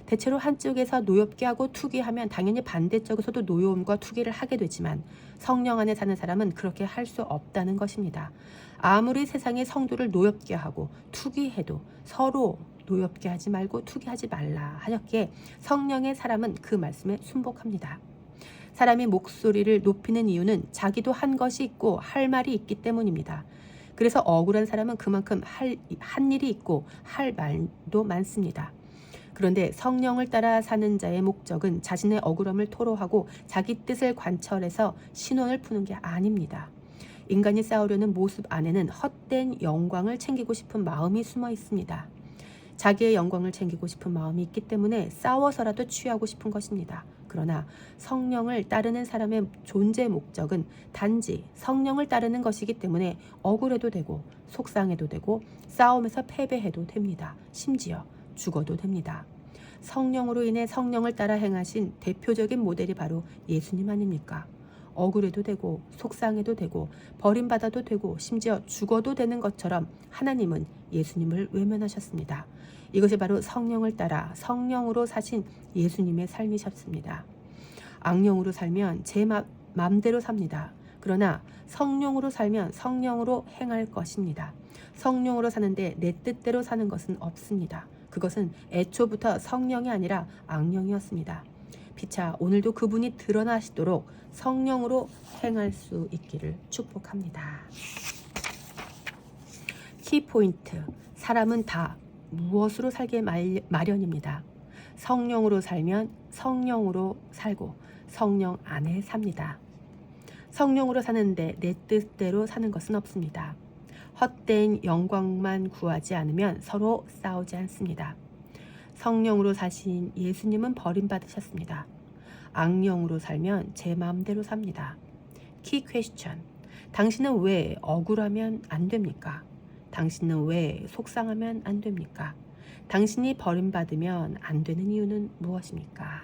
대체로 한쪽에서 노엽게 하고 투기하면 당연히 반대쪽에서도 노여움과 투기를 하게 되지만 성령 안에 사는 사람은 그렇게 할 수 없다는 것입니다. 아무리 세상의 성도를 노엽게 하고 투기해도 서로 노엽게 하지 말고 투기하지 말라 하였기에 성령의 사람은 그 말씀에 순복합니다. 사람이 목소리를 높이는 이유는 자기도 한 것이 있고 할 말이 있기 때문입니다. 그래서 억울한 사람은 그만큼 한 일이 있고 할 말도 많습니다. 그런데 성령을 따라 사는 자의 목적은 자신의 억울함을 토로하고 자기 뜻을 관철해서 신원을 푸는 게 아닙니다. 인간이 싸우려는 모습 안에는 헛된 영광을 챙기고 싶은 마음이 숨어 있습니다. 자기의 영광을 챙기고 싶은 마음이 있기 때문에 싸워서라도 취하고 싶은 것입니다. 그러나 성령을 따르는 사람의 존재 목적은 단지 성령을 따르는 것이기 때문에 억울해도 되고 속상해도 되고 싸움에서 패배해도 됩니다. 심지어 죽어도 됩니다. 성령으로 인해 성령을 따라 행하신 대표적인 모델이 바로 예수님 아닙니까? 억울해도 되고 속상해도 되고 버림받아도 되고 심지어 죽어도 되는 것처럼 하나님은 예수님을 외면하셨습니다. 이것이 바로 성령을 따라 성령으로 사신 예수님의 삶이셨습니다. 악령으로 살면 제 맘대로 삽니다. 그러나 성령으로 살면 성령으로 행할 것입니다. 성령으로 사는데 내 뜻대로 사는 것은 없습니다. 그것은 애초부터 성령이 아니라 악령이었습니다. 피차 오늘도 그분이 드러나시도록 성령으로 행할 수 있기를 축복합니다. 키포인트. 사람은 다 무엇으로 살게 마련입니다. 성령으로 살면 성령으로 살고 성령 안에 삽니다. 성령으로 사는데 내 뜻대로 사는 것은 없습니다. 헛된 영광만 구하지 않으면 서로 싸우지 않습니다. 성령으로 사신 예수님은 버림받으셨습니다. 악령으로 살면 제 마음대로 삽니다. 키 퀘스천. 당신은 왜 억울하면 안 됩니까? 당신은 왜 속상하면 안 됩니까? 당신이 버림받으면 안 되는 이유는 무엇입니까?